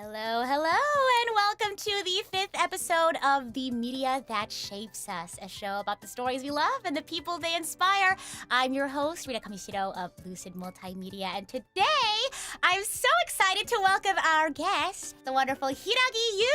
Hello, hello, and welcome to the 5th episode of The Media That Shapes Us, a show about the stories we love and the people they inspire. I'm your host, Rita Kamishiro of Lucid Multimedia, and today I'm so excited to welcome our guest, the wonderful Hiiragi Yuu!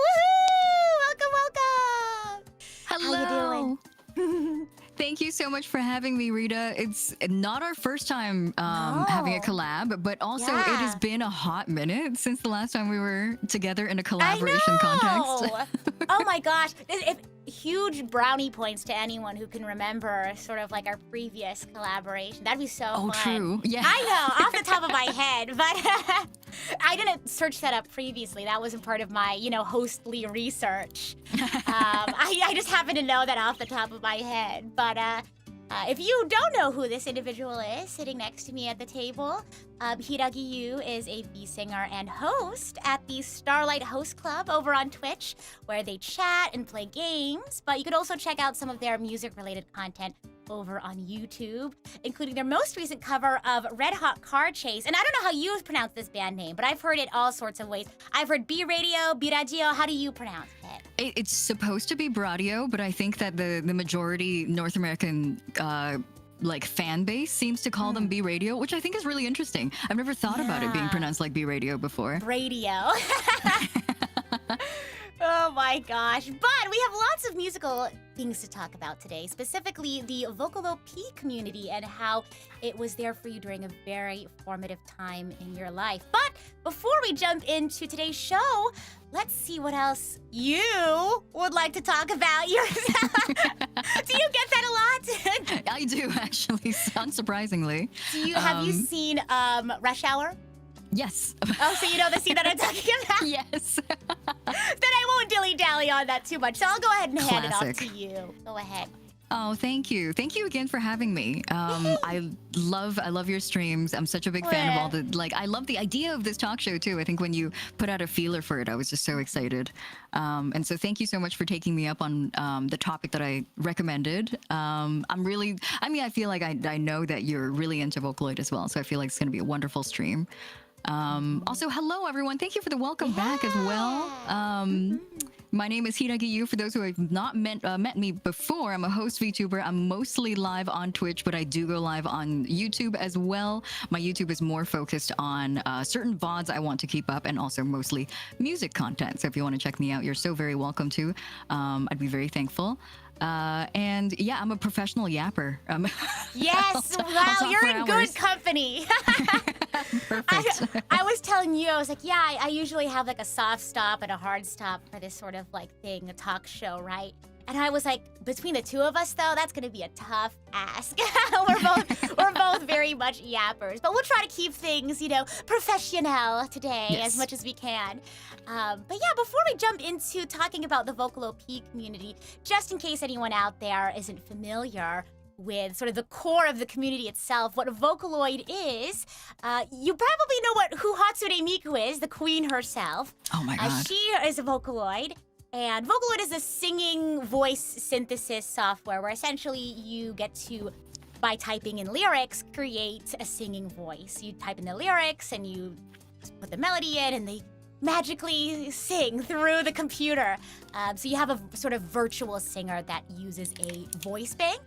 Woohoo! Welcome! Hello! How you doing? Thank you so much for having me, Rita. It's not our first time having a collab, but also it has been a hot minute since the last time we were together in a collaboration context. Oh my gosh. Huge brownie points to anyone who can remember sort of like our previous collaboration. That'd be so fun. Oh, true. Yeah. I know, off the top of my head, but I didn't search that up previously. That wasn't part of my, hostly research. I just happen to know that off the top of my head. But if you don't know who this individual is sitting next to me at the table, Hiiragi Yuu is a singer and host at the Starlight Host Club over on Twitch, where they chat and play games. But you could also check out some of their music-related content over on YouTube, including their most recent cover of Red Hot Car Chase. And I don't know how you pronounce this band name, but I've heard it all sorts of ways. I've heard B-Radio, B-Radio. How do you pronounce it? It's supposed to be Bradio, but I think that the majority North American fan base seems to call them B-Radio, which I think is really interesting. I've never thought about it being pronounced like B-Radio before. Radio. Oh my gosh. But we have lots of musical things to talk about today, specifically the Vocalo-P community and how it was there for you during a very formative time in your life. But before we jump into today's show, let's see what else you would like to talk about yourself. Do you get that a lot? I do, actually, unsurprisingly. Have you seen Rush Hour? Yes. Oh, so you know the scene that I'm talking about? Yes. Then I won't dilly-dally on that too much. So I'll go ahead and hand it off Classic. to you. Go ahead. Oh, thank you. Thank you again for having me. I love your streams. I'm such a big fan of all the, I love the idea of this talk show too. I think when you put out a feeler for it, I was just so excited. And so thank you so much for taking me up on the topic that I recommended. I feel like I know that you're really into Vocaloid as well. So I feel like it's going to be a wonderful stream. Also, hello everyone. Thank you for the welcome back as well. My name is Hiiragi Yuu. For those who have not met me before, I'm a host VTuber. I'm mostly live on Twitch, but I do go live on YouTube as well. My YouTube is more focused on certain VODs I want to keep up and also mostly music content. So if you want to check me out, you're so very welcome to. I'd be very thankful. And yeah, I'm a professional yapper. Yes, wow, you're in good company. Perfect. I was telling you, I was like, yeah, I usually have like a soft stop and a hard stop for this sort of thing, a talk show, right? And I was like, between the two of us though, that's gonna be a tough ask. we're both very much yappers, but we'll try to keep things, professional today as much as we can. But yeah, before we jump into talking about the Vocalo-P community, just in case anyone out there isn't familiar with sort of the core of the community itself, what a Vocaloid is, you probably know who Hatsune Miku is, the queen herself. Oh my god. She is a Vocaloid. And Vocaloid is a singing voice synthesis software where essentially you get to, by typing in lyrics, create a singing voice. You type in the lyrics and you put the melody in and they magically sing through the computer. So you have a sort of virtual singer that uses a voice bank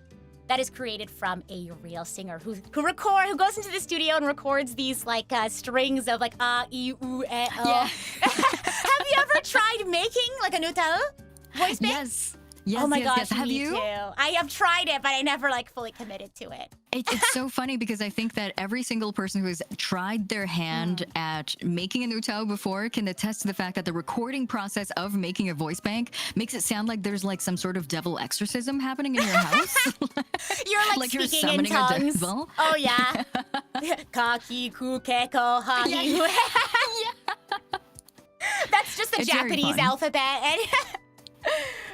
that is created from a real singer who goes into the studio and records these strings of ah, e, u, e, o. Yeah. Have you ever tried making a nutau voice bank? Yes. Yes, oh my yes, gosh, yes. Have me you? too. I have tried it, but I never fully committed to it. It's so funny because I think that every single person who has tried their hand at making a nutau before can attest to the fact that the recording process of making a voice bank makes it sound like there's some sort of devil exorcism happening in your house. You're like speaking you're summoning in tongues. a devil. Oh yeah. Kaki ku keko ha Yeah. That's just the It's very Japanese fun. alphabet.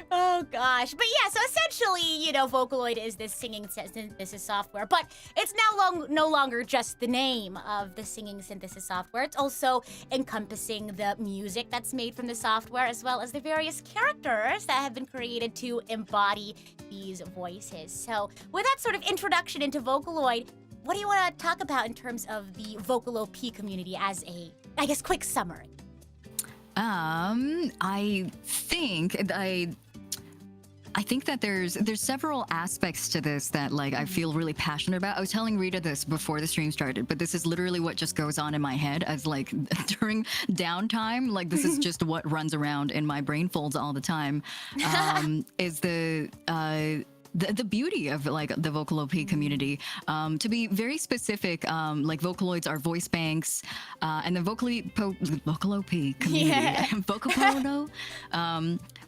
Oh gosh. But yeah, so essentially, Vocaloid is this singing synthesis software, but it's now no longer just the name of the singing synthesis software. It's also encompassing the music that's made from the software, as well as the various characters that have been created to embody these voices. So with that sort of introduction into Vocaloid, what do you want to talk about in terms of the Vocalo-P community as a, quick summary? I think that there's several aspects to this that like I feel really passionate about. I was telling Rita this before the stream started, but this is literally what just goes on in my head as like during downtime. Like this is just what runs around in my brain folds all the time. Is the beauty of like the Vocalo-P community. To be very specific, like Vocaloids are voice banks, and the Vocalo-P community,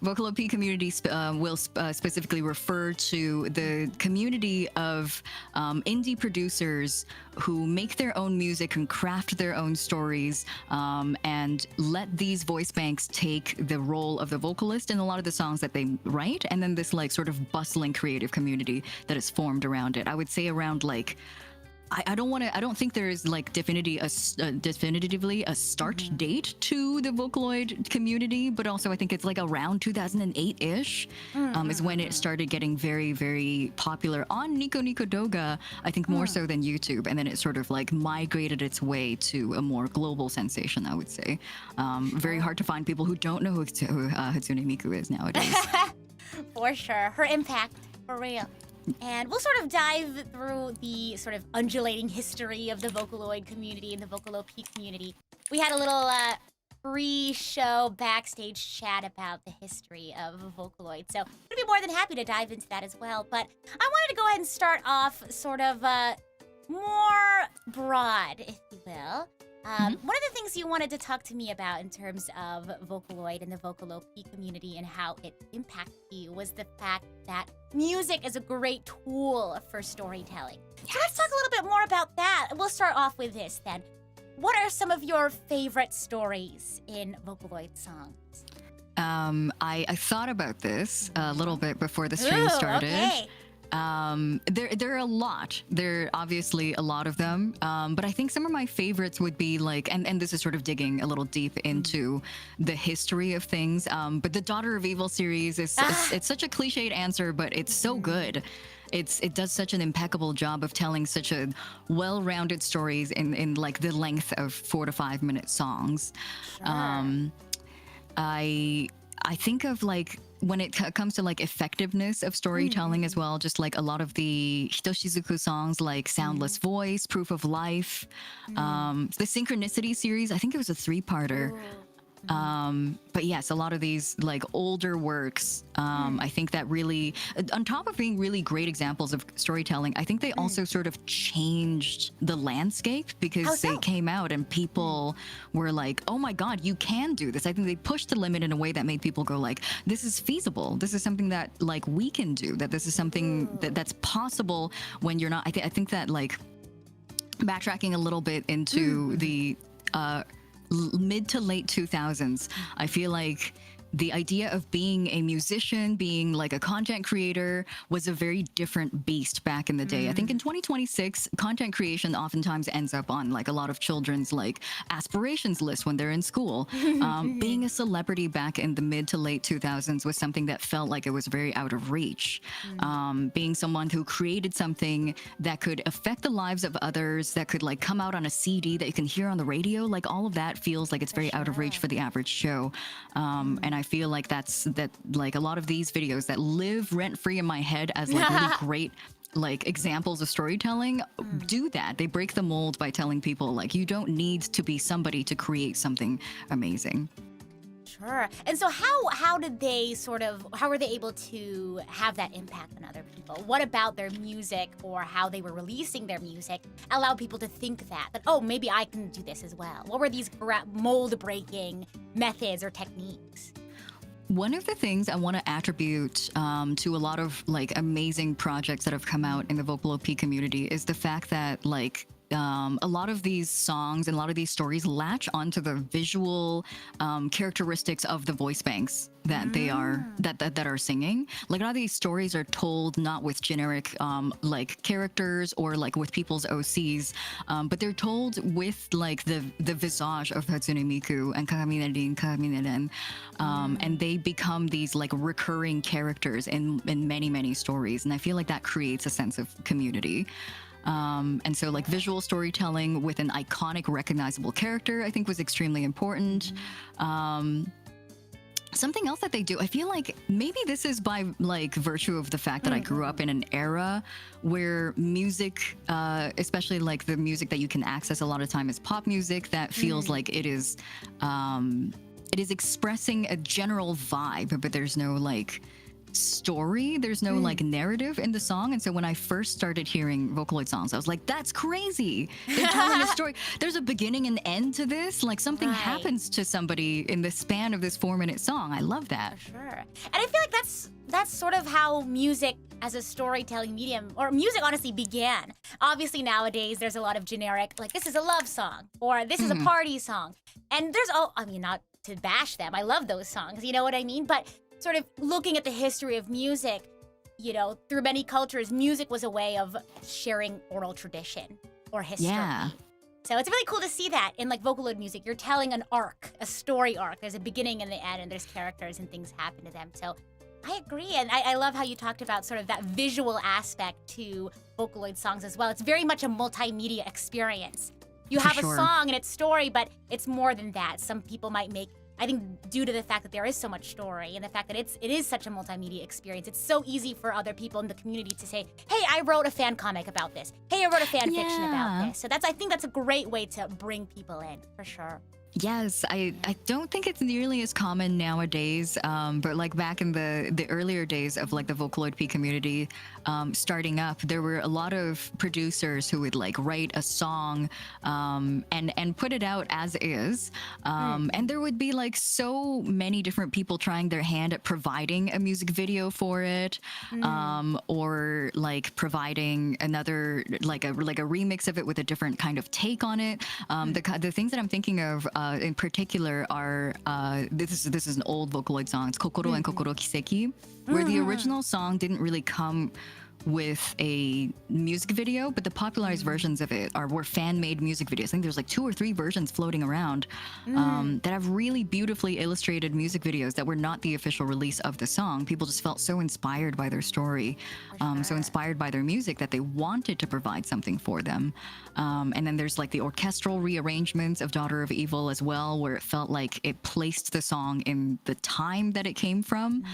Vocalo-P community will specifically refer to the community of indie producers who make their own music and craft their own stories, and let these voice banks take the role of the vocalist in a lot of the songs that they write, and then this like sort of bustling creative community that is formed around it. I would say around like I don't think there is like definitively a start date to the Vocaloid community, but also I think it's like around 2008-ish is when it started getting very, very popular on Nico Nico Doga, I think more so than YouTube. And then it sort of like migrated its way to a more global sensation, I would say. Very hard to find people who don't know who Hatsune Miku is nowadays. For sure. Her impact, for real. And we'll sort of dive through the sort of undulating history of the Vocaloid community and the Vocalo-P community. We had a little pre-show backstage chat about the history of Vocaloid, so I'd be more than happy to dive into that as well. But I wanted to go ahead and start off sort of more broad, if you will. One of the things you wanted to talk to me about in terms of Vocaloid and the Vocalo-P community and how it impacted you was the fact that music is a great tool for storytelling. So let's talk a little bit more about that. We'll start off with this then. What are some of your favorite stories in Vocaloid songs? I thought about this a little bit before the stream started. Okay. There are a lot. There are obviously a lot of them. But I think some of my favorites would be like, and this is sort of digging a little deep into the history of things. But the Daughter of Evil series is it's such a cliched answer, but it's so good. It does such an impeccable job of telling such a well-rounded stories in like the length of 4 to 5 minute songs. Sure. I think of like when it comes to like effectiveness of storytelling as well, just like a lot of the Hitoshizuku songs like Soundless Voice, Proof of Life, the Synchronicity series, I think it was a 3-parter. But yes, a lot of these like older works, I think that really, on top of being really great examples of storytelling, I think they also sort of changed the landscape because they came out and people were like, oh my God, you can do this. I think they pushed the limit in a way that made people go like, this is feasible. This is something that like we can do, that this is something that's possible when you're not, I think that like backtracking a little bit into the, mid to late 2000s, I feel like the idea of being a musician, being like a content creator was a very different beast back in the day. I think in 2026, content creation oftentimes ends up on like a lot of children's like aspirations list when they're in school. Being a celebrity back in the mid to late 2000s was something that felt like it was very out of reach. Being someone who created something that could affect the lives of others, that could like come out on a CD that you can hear on the radio, like all of that feels like it's very out of reach for the average Joe. And I feel like that like a lot of these videos that live rent-free in my head as like really great like examples of storytelling do that. They break the mold by telling people like you don't need to be somebody to create something amazing. Sure. And so how were they able to have that impact on other people? What about their music or how they were releasing their music allowed people to think that oh, maybe I can do this as well? What were these mold-breaking methods or techniques? One of the things I want to attribute to a lot of like amazing projects that have come out in the Vocalo-P community is the fact that like a lot of these songs and a lot of these stories latch onto the visual characteristics of the voice banks that they are that are singing. Like a lot of these stories are told not with generic like characters or like with people's OCs, but they're told with like the visage of Hatsune Miku and Kaminen, and they become these like recurring characters in many stories, and I feel like that creates a sense of community. And so like visual storytelling with an iconic, recognizable character, I think was extremely important. Something else that they do, I feel like maybe this is by like virtue of the fact that I grew up in an era where music, especially like the music that you can access a lot of time is pop music that feels like it is expressing a general vibe, but there's no like story, there's no like narrative in the song. And so when I first started hearing Vocaloid songs, I was like, that's crazy, they're telling a story, there's a beginning and end to this, like something happens to somebody in the span of this 4-minute song. I love that. For sure. And I feel like that's sort of how music as a storytelling medium, or music honestly, began. Obviously nowadays there's a lot of generic, like this is a love song, or this is a party song. And there's I mean, not to bash them, I love those songs, you know what I mean? But sort of looking at the history of music, you know, through many cultures, music was a way of sharing oral tradition or history. Yeah. So it's really cool to see that in like Vocaloid music. You're telling an arc, a story arc. There's a beginning and the end, and there's characters and things happen to them. So I agree, and I love how you talked about sort of that visual aspect to Vocaloid songs as well. It's very much a multimedia experience. You have a song and its story, but it's more than that. Some people might make, I think due to the fact that there is so much story and the fact that it is such a multimedia experience, it's so easy for other people in the community to say, hey, I wrote a fan comic about this. Hey, I wrote a fan fiction about this. So I think that's a great way to bring people in, for sure. Yes, I don't think it's nearly as common nowadays, but like back in the earlier days of like the Vocaloid P community starting up, there were a lot of producers who would like write a song and put it out as is, and there would be like so many different people trying their hand at providing a music video for it, or like providing another like a remix of it with a different kind of take on it. The things that I'm thinking of in particular are this is an old Vocaloid song. It's Kokoro and Kokoro Kiseki, where the original song didn't really come with a music video, but the popularized versions of it were fan-made music videos. I think there's like 2 or 3 versions floating around that have really beautifully illustrated music videos that were not the official release of the song. People just felt so inspired by their story, so inspired by their music that they wanted to provide something for them. And then there's like the orchestral rearrangements of Daughter of Evil as well, where it felt like it placed the song in the time that it came from,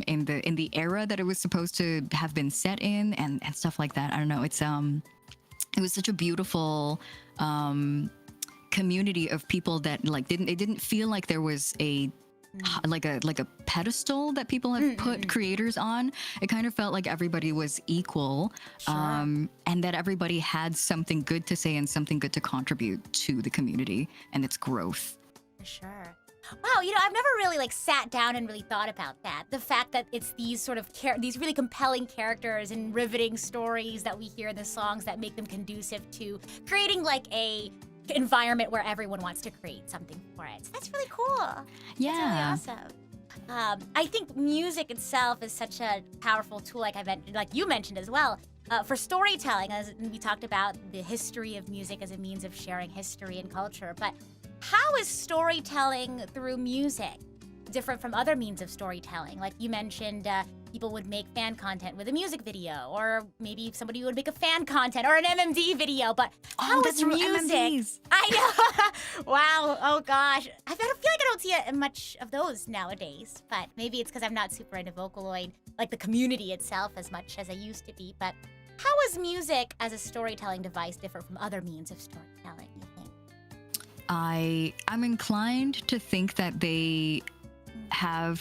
in the era that it was supposed to have been set in, and stuff like that. I don't know. It was such a beautiful community of people that like it didn't feel like there was a pedestal that people have put creators on. It kind of felt like everybody was equal, and that everybody had something good to say and something good to contribute to the community and its growth. For sure. Wow, you know, I've never really like sat down and really thought about that. The fact that it's these sort of these really compelling characters and riveting stories that we hear in the songs that make them conducive to creating like a environment where everyone wants to create something for it. So that's really cool. Yeah. That's really awesome. I think music itself is such a powerful tool, like you mentioned as well, for storytelling. As we talked about the history of music as a means of sharing history and culture, but how is storytelling through music different from other means of storytelling? Like you mentioned, people would make fan content with a music video, or maybe somebody would make a fan content or an MMD video, but how is music? MMDs. I know. Wow. Oh gosh. I feel like I don't see much of those nowadays, but maybe it's because I'm not super into Vocaloid, like the community itself, as much as I used to be. But how is music as a storytelling device different from other means of storytelling, you think? I'm inclined to think that they have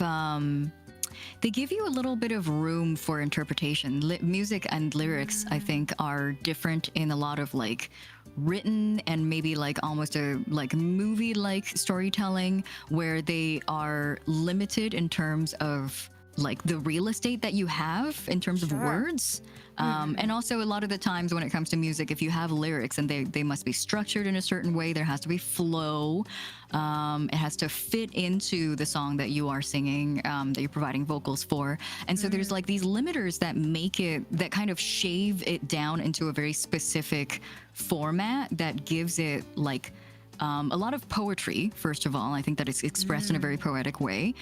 they give you a little bit of room for interpretation. Music and lyrics, I think, are different in a lot of like written and maybe like almost a like movie-like storytelling, where they are limited in terms of like the real estate that you have in terms of words. And also a lot of the times when it comes to music, if you have lyrics and they must be structured in a certain way, there has to be flow. It has to fit into the song that you are singing, that you're providing vocals for. And so there's like these limiters that make it, that kind of shave it down into a very specific format that gives it like a lot of poetry, first of all. I think that it's expressed in a very poetic way.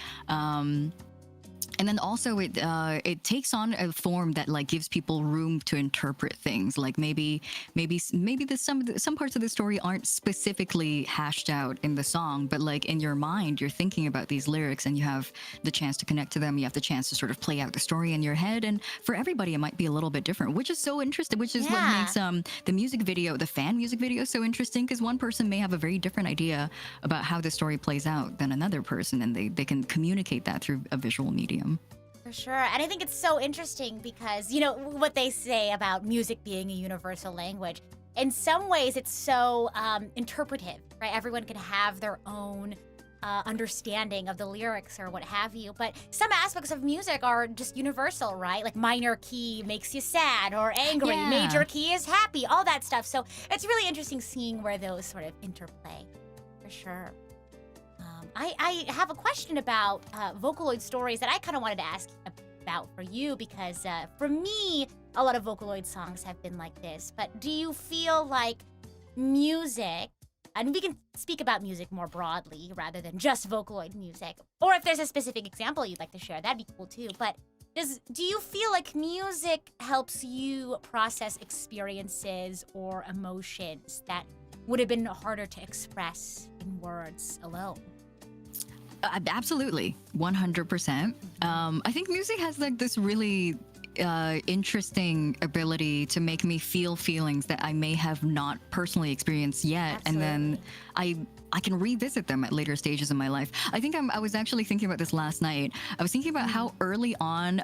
And then also it takes on a form that like gives people room to interpret things. Like maybe some parts of the story aren't specifically hashed out in the song, but like in your mind you're thinking about these lyrics and you have the chance to connect to them. You have the chance to sort of play out the story in your head, and for everybody it might be a little bit different, which is so interesting, which is what makes the music video, the fan music video, so interesting, because one person may have a very different idea about how the story plays out than another person, and they can communicate that through a visual medium. For sure. And I think it's so interesting because, you know, what they say about music being a universal language. In some ways, it's so interpretive, right? Everyone can have their own understanding of the lyrics or what have you. But some aspects of music are just universal, right? Like minor key makes you sad or angry. Yeah. Major key is happy, all that stuff. So it's really interesting seeing where those sort of interplay, for sure. I have a question about Vocaloid stories that I kind of wanted to ask about for you, because for me, a lot of Vocaloid songs have been like this. But do you feel like music, and we can speak about music more broadly rather than just Vocaloid music, or if there's a specific example you'd like to share, that'd be cool too. But do you feel like music helps you process experiences or emotions that would have been harder to express in words alone? Absolutely, 100%. I think music has like this really interesting ability to make me feel feelings that I may have not personally experienced yet. Absolutely. And then I can revisit them at later stages in my life. I think I was actually thinking about this last night. I was thinking about how early on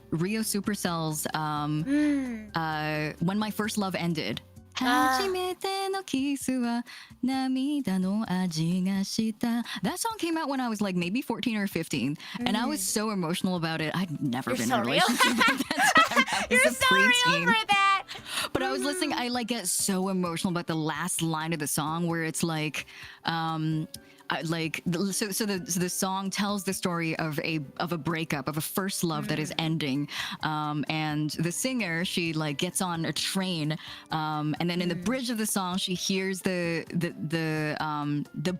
Rio Supercell's When My First Love Ended. 初めてのキスは涙の味がした。 That song came out when I was like maybe 14 or 15, and I was so emotional about it. I'd never been in a relationship at that time. I was You're a so real preteen. for that. But I was listening, I like get so emotional about the last line of the song where it's like, the song tells the story of a breakup, of a first love that is ending, and the singer, she like gets on a train, and then in the bridge of the song she hears the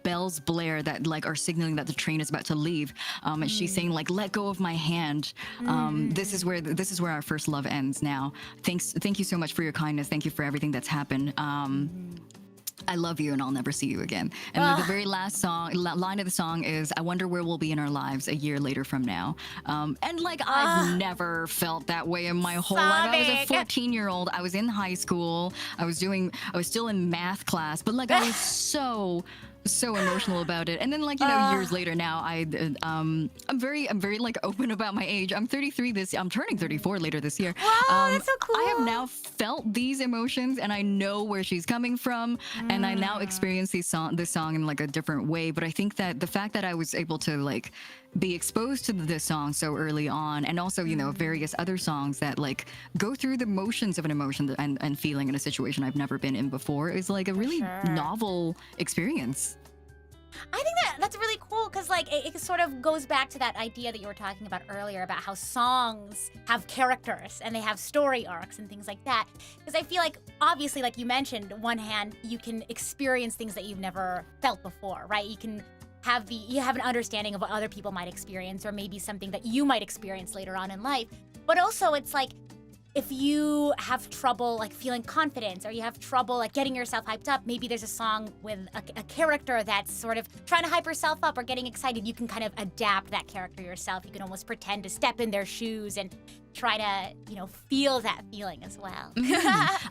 bells blare that like are signaling that the train is about to leave, and she's saying like, let go of my hand, this is where our first love ends now. Thank you so much for your kindness, thank you for everything that's happened. I love you and I'll never see you again. And the very last line of the song is, I wonder where we'll be in our lives a year later from now. And like, I've never felt that way in my whole life. I was a 14-year-old. I was in high school. I was still in math class, but like I was so emotional about it. And then like, you know, years later now, I'm very like open about my age. I'm 33 I'm turning 34 later this year. Wow, that's so cool. I have now felt these emotions and I know where she's coming from, and I now experience this song in like a different way. But I think that the fact that I was able to like be exposed to this song so early on, and also, you know, various other songs that like go through the motions of an emotion and feeling in a situation I've never been in before, is like a really novel experience. I think that's really cool, because like it sort of goes back to that idea that you were talking about earlier about how songs have characters and they have story arcs and things like that. Because I feel like, obviously, like you mentioned, on one hand, you can experience things that you've never felt before, right? You have an understanding of what other people might experience, or maybe something that you might experience later on in life. But also, it's like, if you have trouble like feeling confidence, or you have trouble like getting yourself hyped up, maybe there's a song with a character that's sort of trying to hype herself up or getting excited. You can kind of adapt that character yourself. You can almost pretend to step in their shoes and try to, you know, feel that feeling as well.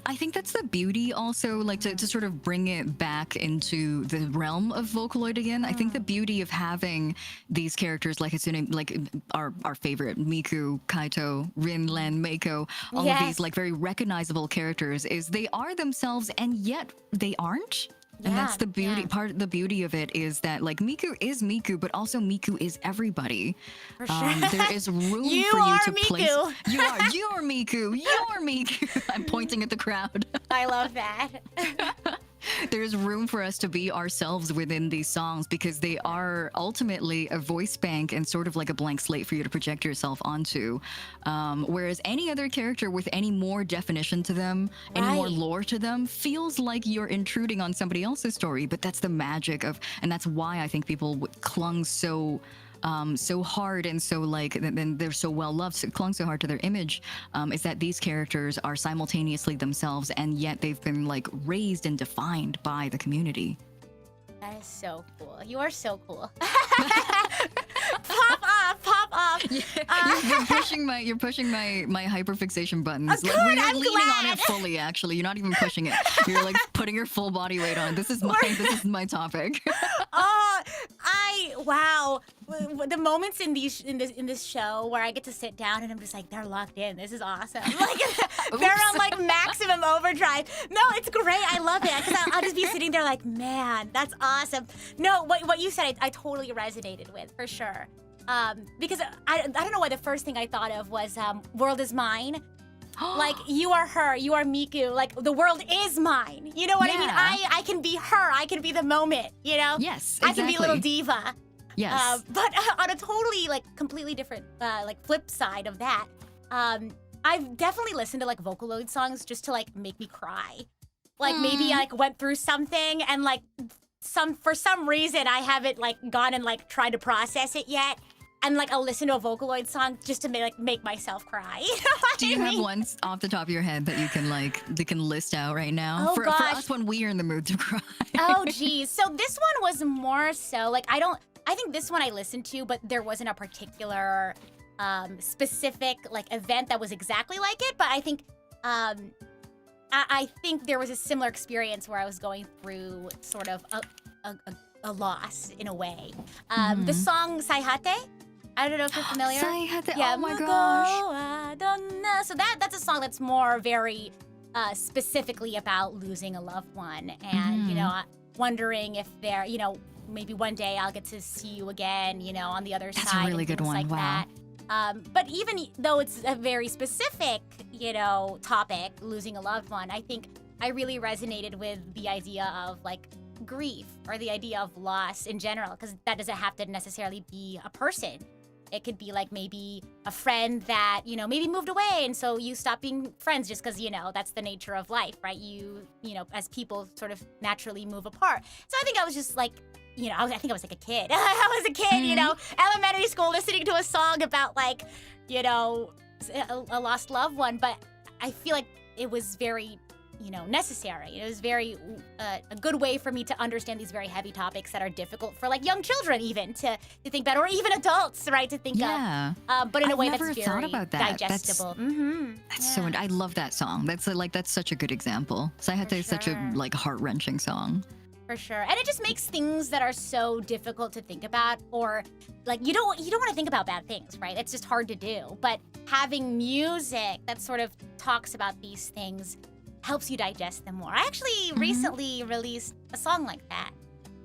I think that's the beauty also, like to sort of bring it back into the realm of Vocaloid again. I think the beauty of having these characters like our favorite Miku, Kaito, Rin, Len, Meiko, all of these like very recognizable characters, is they are themselves and yet they aren't. And that's the beauty. Part of the beauty of it is that like Miku is Miku, but also Miku is everybody. For sure. There is room for you to place. You're Miku. You're Miku. I'm pointing at the crowd. I love that. There's room for us to be ourselves within these songs, because they are ultimately a voice bank and sort of like a blank slate for you to project yourself onto. Whereas any other character with any more definition to them, any more lore to them, feels like you're intruding on somebody else's story. But that's the magic of, and that's why I think people clung so so hard and so like, and they're so well loved, so, clung so hard to their image, is that these characters are simultaneously themselves, and yet they've been like raised and defined by the community. That is so cool. You are so cool. Pop off, pop off. Yeah, you're pushing my hyperfixation buttons. Good, Like, I'm leaning glad. on it fully. Actually, you're not even pushing it. You're like putting your full body weight on. This is my topic. Oh, wow. The moments in this show where I get to sit down and I'm just like, they're locked in. This is awesome. Like they're on like maximum overdrive. No, it's great. I love it because I'll just be sitting there like, man, that's awesome. No, what you said, I totally resonated with for sure. Because I don't know why the first thing I thought of was World is Mine. Like, you are her, you are Miku. Like, the world is mine. You know what I mean? I can be her. I can be the moment, you know? Yes, I can be little diva. Yes. But on a totally, like, completely different, like, flip side of that, I've definitely listened to, like, Vocaloid songs just to, like, make me cry. Like, maybe I, like, went through something and, like, for some reason I haven't, like, gone and, like, tried to process it yet. And like I'll listen to a Vocaloid song just to make myself cry. You know what Do you I have mean? ones off the top of your head that you can list out right now? Oh, for gosh. us when we are in the mood to cry. Oh geez. So this one was more so like I think this one I listened to, but there wasn't a particular specific like event that was exactly like it. But I think I think there was a similar experience where I was going through sort of a loss in a way. The song Saihate. I don't know if you're familiar. Yeah, oh my gosh. So that's a song that's more very specifically about losing a loved one and, you know, wondering if they're, you know, maybe one day I'll get to see you again, you know, on the other side. That's a really and good things one. like Wow. that. But even though it's a very specific, you know, topic, losing a loved one, I think I really resonated with the idea of like grief or the idea of loss in general, because that doesn't have to necessarily be a person. It could be like maybe a friend that, you know, maybe moved away and so you stop being friends just because, you know, that's the nature of life, right? You know, as people sort of naturally move apart. So I think I was just like, you know, I think I was like a kid. I was a kid, you know, elementary school listening to a song about like, you know, a lost loved one. But I feel like it was very, you know, necessary. It was very a good way for me to understand these very heavy topics that are difficult for like young children even to think about, or even adults, right, to think of. But in a way that's very thought about that. digestible. That's so. I love that song. That's such a good example. Saihate is such a like heart-wrenching song. For sure. And it just makes things that are so difficult to think about, or like you don't want to think about bad things, right? It's just hard to do. But having music that sort of talks about these things helps you digest them more. I actually recently released a song like that.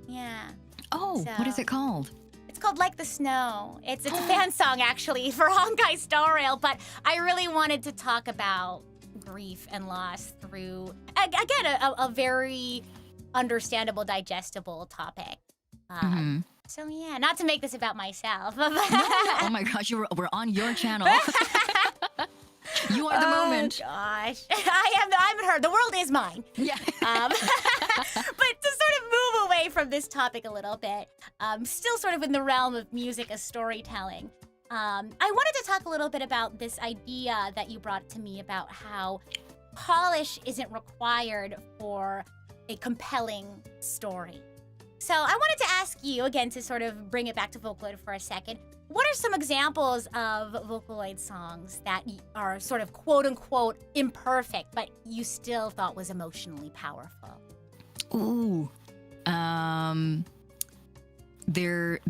Yeah. Oh, what is it called? It's called Like the Snow. It's a fan song actually for Honkai Star Rail, but I really wanted to talk about grief and loss through, again, a very understandable, digestible topic. So yeah, not to make this about myself. No. Oh my gosh, we're on your channel. You are the moment. Oh gosh, I'm her. The world is mine. Yeah. But to sort of move away from this topic a little bit, still sort of in the realm of music as storytelling, I wanted to talk a little bit about this idea that you brought to me about how polish isn't required for a compelling story. So I wanted to ask you, again, to sort of bring it back to Vocaloid for a second, what are some examples of Vocaloid songs that are sort of quote-unquote imperfect, but you still thought was emotionally powerful? Ooh. There's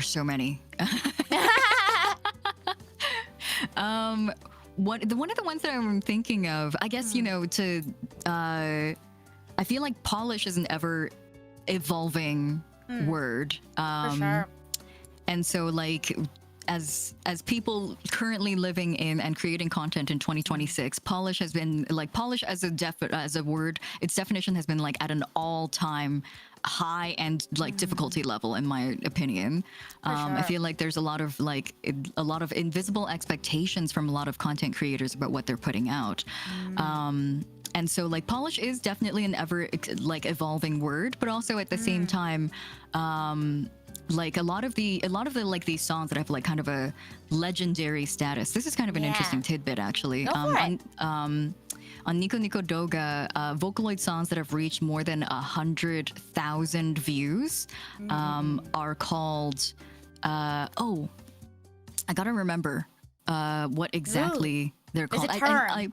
so many. One of the ones that I'm thinking of, I guess, you know, I feel like polish is an ever evolving word. For sure. And so like as people currently living in and creating content in 2026, polish has been like as a word, its definition has been like at an all-time high and like difficulty level, in my opinion. Sure. I feel like there's a lot of invisible expectations from a lot of content creators about what they're putting out. And so like polish is definitely an ever like evolving word, but also at the same time, like a lot of the like these songs that have like kind of a legendary status. This is kind of an interesting tidbit actually. Go for it. On Nico Nico Doga, Vocaloid songs that have reached more than 100,000 views are called. I gotta remember what exactly they're called. There's a term.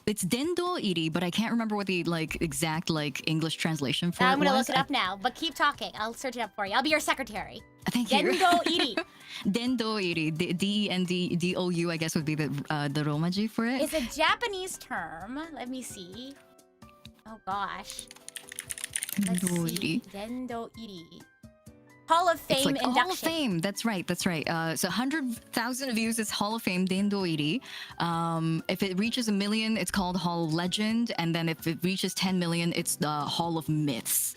It's Dendo Iri, but I can't remember what the like exact like English translation for it was. I'm gonna look it up now, but keep talking. I'll search it up for you. I'll be your secretary. Thank you. Dendo Iri. Dendo Iri. D-E-N-D-O-U, I guess, would be the Romaji for it. It's a Japanese term. Let me see. Oh gosh. Let's see. Dendo Iri. Hall of Fame like induction. Hall of Fame. That's right. So 100,000 views is Hall of Fame Dendo Iri. If it reaches 1 million, it's called Hall of Legend, and then if it reaches 10 million, it's the Hall of Myths.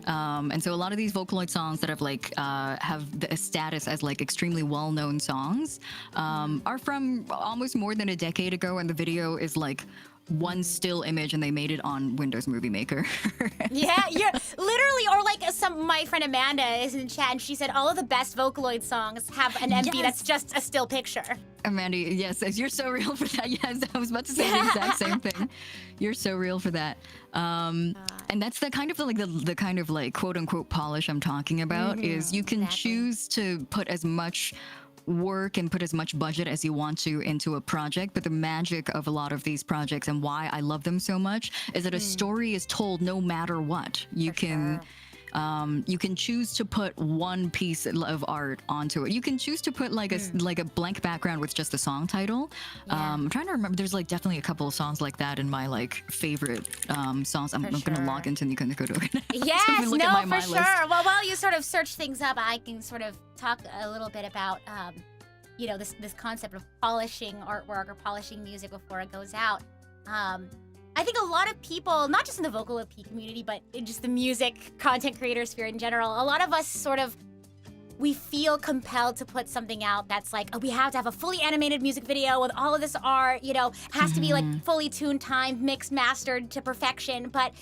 And so a lot of these Vocaloid songs that have like have the status as like extremely well-known songs are from almost more than a decade ago, and the video is like one still image and they made it on Windows Movie Maker. Yeah, you're literally, or like my friend Amanda is in chat and she said all of the best Vocaloid songs have an MV that's just a still picture. Amanda, yes, you're so real for that. Yes, I was about to say the exact same thing. You're so real for that. And that's the kind of like the kind of like quote unquote polish I'm talking about is you can choose to put as much work and put as much budget as you want to into a project, but the magic of a lot of these projects and why I love them so much is that a story is told no matter what. You can choose to put one piece of art onto it. You can choose to put like a blank background with just the song title. I'm trying to remember. There's like definitely a couple of songs like that in my like favorite songs. I'm gonna log into Nico Nico Doga. Yes, no, for sure. Well, while you sort of search things up, I can sort of talk a little bit about you know, this concept of polishing artwork or polishing music before it goes out. I think a lot of people, not just in the Vocalo-P community, but in just the music content creator sphere in general, a lot of us sort of, we feel compelled to put something out that's like, oh, we have to have a fully animated music video with all of this art, you know, has to be like fully tuned, timed, mixed, mastered to perfection. But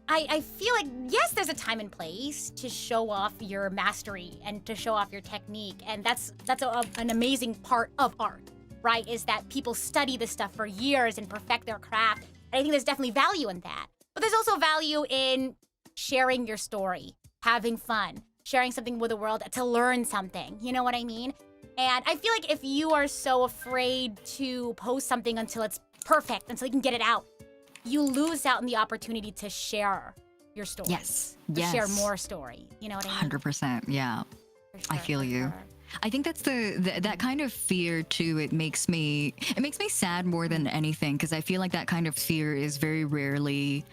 I feel like, yes, there's a time and place to show off your mastery and to show off your technique. And that's an amazing part of art, right? Is that people study this stuff for years and perfect their craft. And I think there's definitely value in that. But there's also value in sharing your story, having fun, sharing something with the world to learn something. You know what I mean? And I feel like if you are so afraid to post something until it's perfect, until you can get it out, you lose out on the opportunity to share your story. Yes. To share more story. You know what I mean? 100%. Yeah. For sure, I feel you. Sure. I think that's that kind of fear too. It makes me sad more than anything because I feel like that kind of fear is very rarely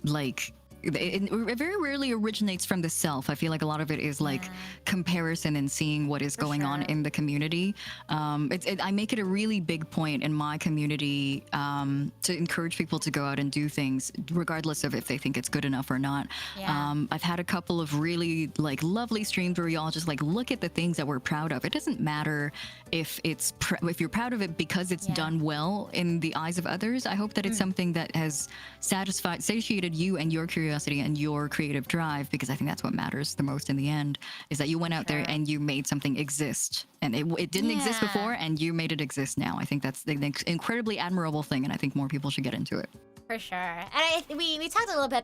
like it very rarely originates from the self. I feel like a lot of it is like comparison and seeing what is going on in the community. I make it a really big point in my community to encourage people to go out and do things regardless of if they think it's good enough or not. I've had a couple of really like lovely streams where we all just like look at the things that we're proud of. It doesn't matter if you're proud of it because it's done well in the eyes of others. I hope that it's something that has satiated you and your curiosity and your creative drive, because I think that's what matters the most in the end, is that you went out there and you made something exist, and it didn't exist before and you made it exist now. I think that's an incredibly admirable thing, and I think more people should get into it. For sure. And we talked a little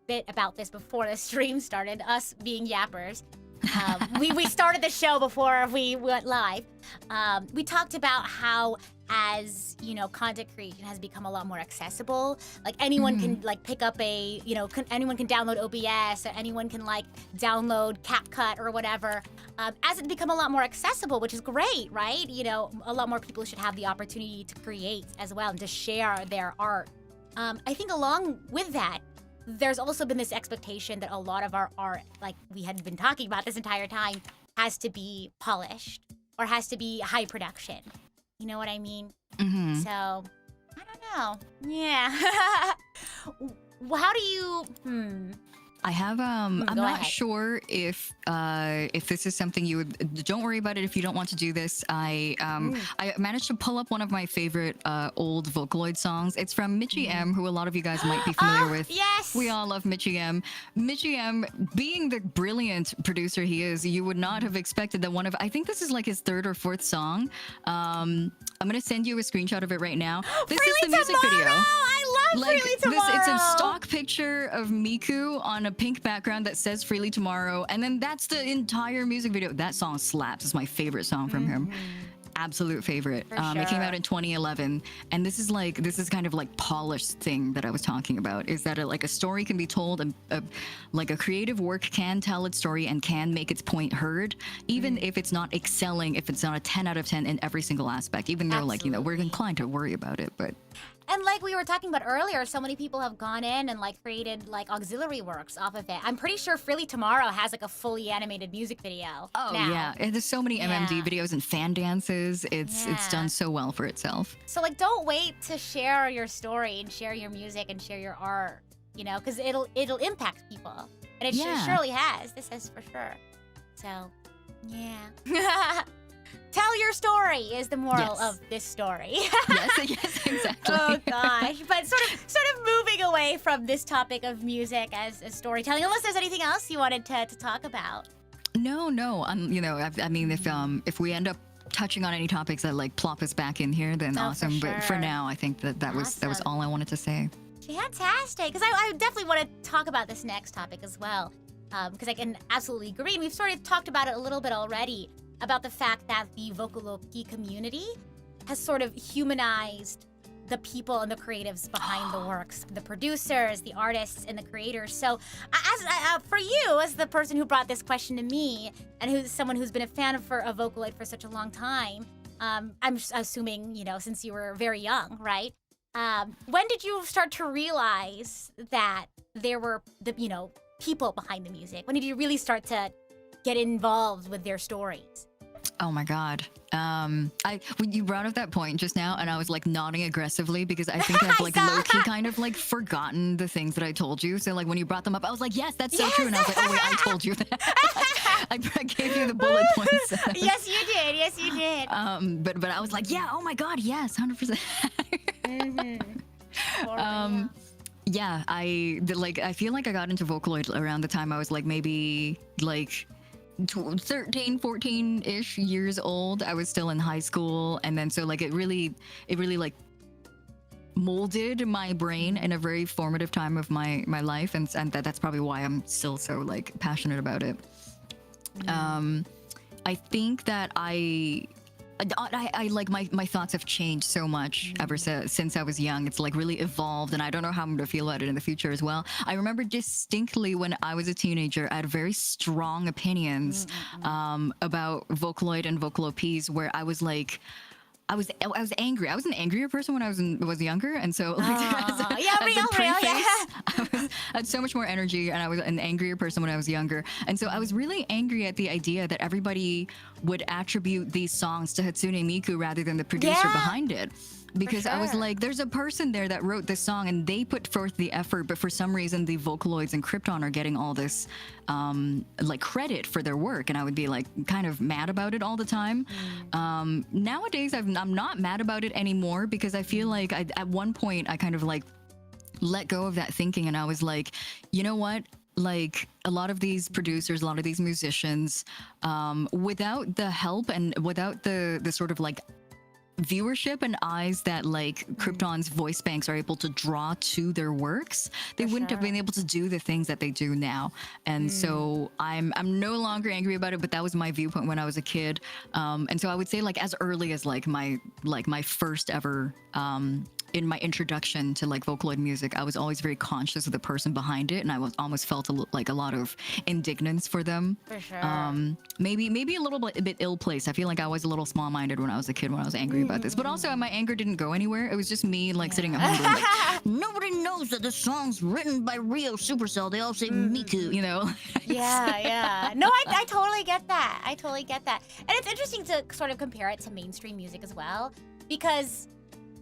bit about this before the stream started, us being yappers. We started the show before we went live. We talked about how, as you know, content creation has become a lot more accessible. Like anyone can like pick up anyone can download OBS, or anyone can like download CapCut or whatever. As it's become a lot more accessible, which is great, right? You know, a lot more people should have the opportunity to create as well and to share their art. I think along with that, there's also been this expectation that a lot of our art, like we had been talking about this entire time, has to be polished or has to be high production. You know what I mean? So, I don't know. Yeah. How do you... I have I'm go not ahead. sure if this is something you would. Don't worry about it if you don't want to do this. I managed to pull up one of my favorite old Vocaloid songs. It's from Mitchie M, who a lot of you guys might be familiar with. Yes. We all love Mitchie M. Mitchie M, being the brilliant producer he is, you would not have expected that one of, I think this is like his third or fourth song. I'm gonna send you a screenshot of it right now. This is the music video. I love Freely Tomorrow. It's a stock picture of Miku on a pink background that says Freely Tomorrow, and then that's the entire music video. That song slaps. It's my favorite song from him. Absolute favorite. It came out in 2011, and this is kind of like polished thing that I was talking about, is that like a story can be told, like a creative work can tell its story and can make its point heard, even if it's not excelling, if it's not a 10 out of 10 in every single aspect, even though like, you know, we're inclined to worry about it, but. And like we were talking about earlier, so many people have gone in and like created like auxiliary works off of it. I'm pretty sure Freely Tomorrow has like a fully animated music video. Oh now. yeah, and there's so many MMD videos and fan dances. It's Yeah. done so well for itself. So like, don't wait to share your story and share your music and share your art, you know, because it'll impact people, and it surely has. This has for sure. So, yeah. Tell your story is the moral of this story. yes, exactly. Oh gosh, but sort of moving away from this topic of music as storytelling. Unless there's anything else you wanted to talk about. No. You know, I mean, if we end up touching on any topics that like plop us back in here, then awesome. For But for sure. now, I think that was all I wanted to say. Fantastic, because I definitely want to talk about this next topic as well, because I can absolutely agree. And we've sort of talked about it a little bit already, about the fact that the Vocalo-P community has sort of humanized the people and the creatives behind the works, the producers, the artists, and the creators. So, as for you, as the person who brought this question to me, and who's someone who's been a fan of Vocaloid for such a long time, I'm assuming, you know, since you were very young, right? When did you start to realize that there were people behind the music? When did you really start to get involved with their stories? Oh my God. When you brought up that point just now, and I was like nodding aggressively because I think I've like low-key kind of like forgotten the things that I told you. So like when you brought them up, I was like, yes, that's so true. And I was like, oh wait, I told you that. I gave you the bullet points. Yes, you did. Yes, you did. But I was like, yeah, oh my God, yes, 100%. Yeah, I feel like I got into Vocaloid around the time I was like maybe like 13, 14-ish years old. I was still in high school, and then so like it really like molded my brain in a very formative time of my life, and that's probably why I'm still so like passionate about it. I think that I like my thoughts have changed so much ever since I was young. It's like really evolved, and I don't know how I'm going to feel about it in the future as well. I remember distinctly when I was a teenager, I had very strong opinions about Vocaloid and Vocalo-Ps, where I was like, I was angry. I was an angrier person when I was younger, and so like, I had so much more energy, and I was an angrier person when I was younger, and so I was really angry at the idea that everybody would attribute these songs to Hatsune Miku rather than the producer behind it. Because I was like, there's a person there that wrote this song and they put forth the effort, but for some reason the Vocaloids and Krypton are getting all this like credit for their work, and I would be like kind of mad about it all the time. Nowadays I'm not mad about it anymore, because I feel like at one point I kind of like let go of that thinking, and I was like, you know what? Like a lot of these producers, a lot of these musicians, without the help and without the sort of like viewership and eyes that like Krypton's voice banks are able to draw to their works, they wouldn't have been able to do the things that they do now. And so I'm no longer angry about it, but that was my viewpoint when I was a kid. And so I would say like as early as like my first ever in my introduction to like Vocaloid music, I was always very conscious of the person behind it, and I almost felt like a lot of indignance for them. For sure. Maybe a little bit ill-placed. I feel like I was a little small-minded when I was a kid, when I was angry about this. But also my anger didn't go anywhere. It was just me like sitting at home going, like, nobody knows that this song's written by Rio Supercell. They all say Miku, you know? Yeah. No, I totally get that. I totally get that. And it's interesting to sort of compare it to mainstream music as well, because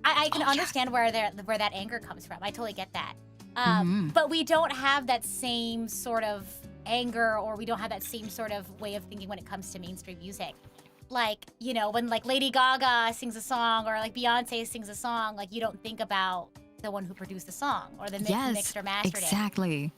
I can understand where that anger comes from. I totally get that. But we don't have that same sort of anger, or we don't have that same sort of way of thinking when it comes to mainstream music. Like, you know, when like Lady Gaga sings a song, or like Beyonce sings a song, like you don't think about the one who produced the song or the mixed or mastered exactly. it.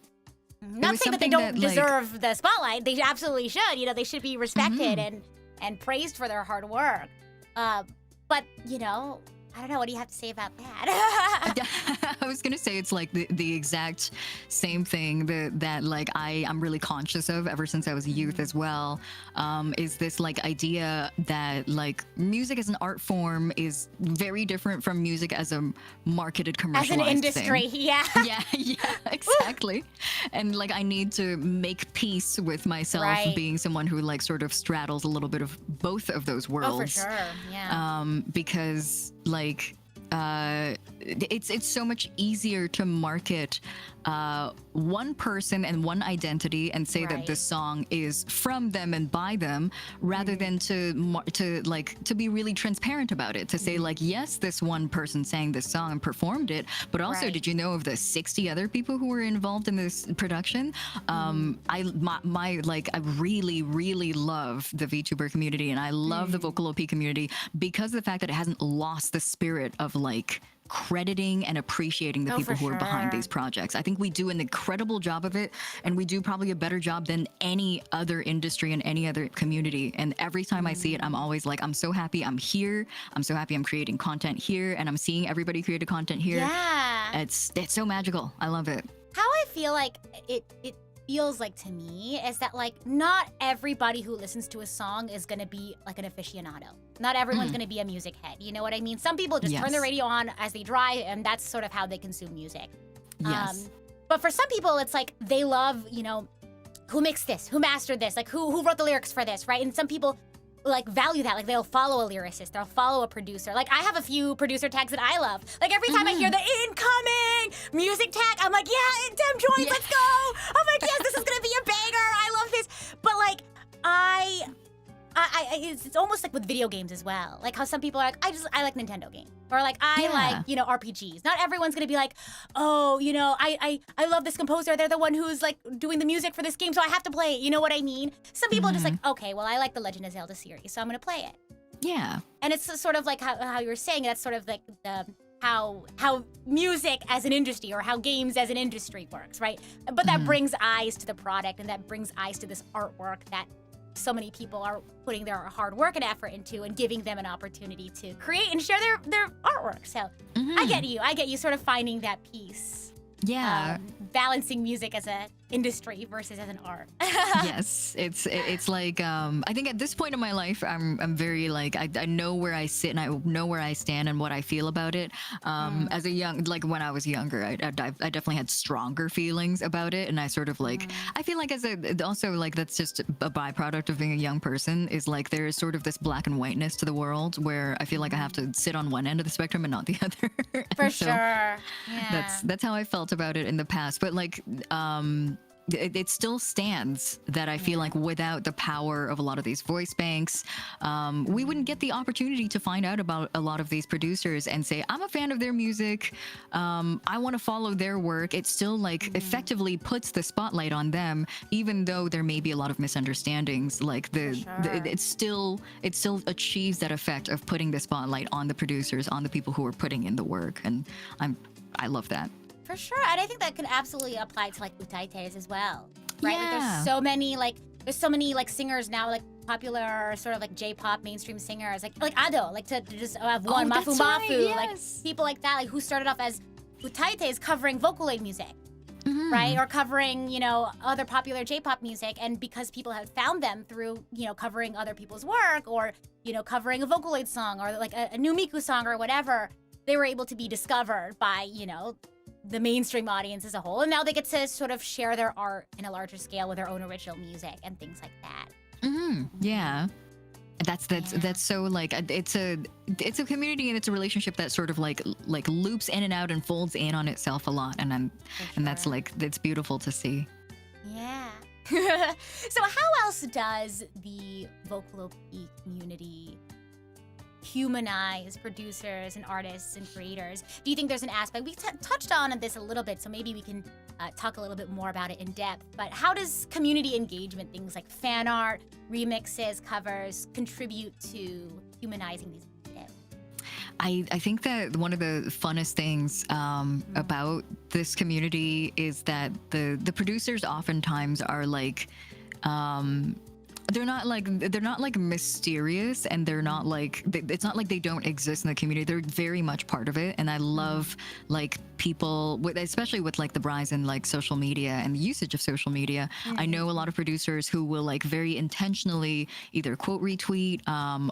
Not saying that they don't deserve the spotlight. They absolutely should. You know, they should be respected and praised for their hard work. But, you know, I don't know. What do you have to say about that? I was gonna say it's like the exact same thing that like I'm really conscious of ever since I was a youth as well. Is this like idea that like music as an art form is very different from music as a marketed commercialized as an industry, thing. yeah, exactly. And like I need to make peace with myself being someone who like sort of straddles a little bit of both of those worlds. Oh, for sure, yeah. Because like it's so much easier to market one person and one identity and say that this song is from them and by them, rather than to be really transparent about it, to say like, yes, this one person sang this song and performed it, but also did you know of the 60 other people who were involved in this production? I really love the VTuber community, and I love the Vocalo-P community because of the fact that it hasn't lost the spirit of like crediting and appreciating the people who are behind these projects. I think we do an incredible job of it, and we do probably a better job than any other industry and any other community. And every time I see it, I'm always like, I'm so happy I'm here. I'm so happy I'm creating content here, and I'm seeing everybody create content here. Yeah. It's so magical. I love it. How I feel like it feels like to me is that like not everybody who listens to a song is gonna be like an aficionado. Not everyone's gonna be a music head. You know what I mean? Some people just turn the radio on as they drive, and that's sort of how they consume music. Yes. But for some people, it's like they love, you know, who mixed this, who mastered this, like who wrote the lyrics for this, right? And some people like value that, like they'll follow a lyricist, they'll follow a producer. Like I have a few producer tags that I love. Like every time I hear the incoming music tag, I'm like, yeah, Dem Joins, let's go. I'm like, yes, this is gonna be a banger. I love this. But like it's almost like with video games as well. Like how some people are like, I like Nintendo games, or like I like, you know, RPGs. Not everyone's gonna be like, oh, you know, I love this composer. They're the one who's like doing the music for this game, so I have to play it. You know what I mean? Some people are just like, okay, well, I like the Legend of Zelda series, so I'm gonna play it. Yeah. And it's sort of like how you were saying, that's sort of like how music as an industry, or how games as an industry works, right? But that brings eyes to the product, and that brings eyes to this artwork that so many people are putting their hard work and effort into, and giving them an opportunity to create and share their artwork. So I get you sort of finding that piece. Yeah. Balancing music as a industry versus as an art. Yes, it's like I think at this point in my life, I'm very like I know where I sit, and I know where I stand and what I feel about it. As a young, like when I was younger, I definitely had stronger feelings about it, and I sort of like I feel like also like that's just a byproduct of being a young person, is like there is sort of this black and whiteness to the world where I feel like I have to sit on one end of the spectrum and not the other. For sure. Yeah. That's how I felt about it in the past, but like it still stands that I feel like without the power of a lot of these voice banks, we wouldn't get the opportunity to find out about a lot of these producers and say, I'm a fan of their music, I want to follow their work. It still like effectively puts the spotlight on them, even though there may be a lot of misunderstandings. Like it still achieves that effect of putting the spotlight on the producers, on the people who are putting in the work, and I love that. For sure, and I think that could absolutely apply to like utaites as well, right? Yeah. Like there's so many like singers now, like popular sort of like J-pop mainstream singers, like Ado, like to just have one Mafu that's Mafu, right, yes. like people like that, like who started off as utaites covering Vocaloid music, right? Or covering, you know, other popular J-pop music, and because people have found them through, you know, covering other people's work, or, you know, covering a Vocaloid song, or like a new Miku song or whatever, they were able to be discovered by, you know, the mainstream audience as a whole, and now they get to sort of share their art in a larger scale with their own original music and things like that. Yeah, that's so like it's a community, and it's a relationship that sort of like loops in and out and folds in on itself a lot, and that's like, it's beautiful to see. Yeah. So how else does the Vocalo-P community humanize producers and artists and creators? Do you think there's an aspect, we touched on this a little bit, so maybe we can talk a little bit more about it in depth, but how does community engagement, things like fan art, remixes, covers, contribute to humanizing these creatives? I think that one of the funnest things about this community is that the producers oftentimes are like they're not like mysterious, and they're not like it's not like they don't exist in the community. They're very much part of it, and I love like people especially with like the rise in like social media and the usage of social media. I know a lot of producers who will like very intentionally either quote retweet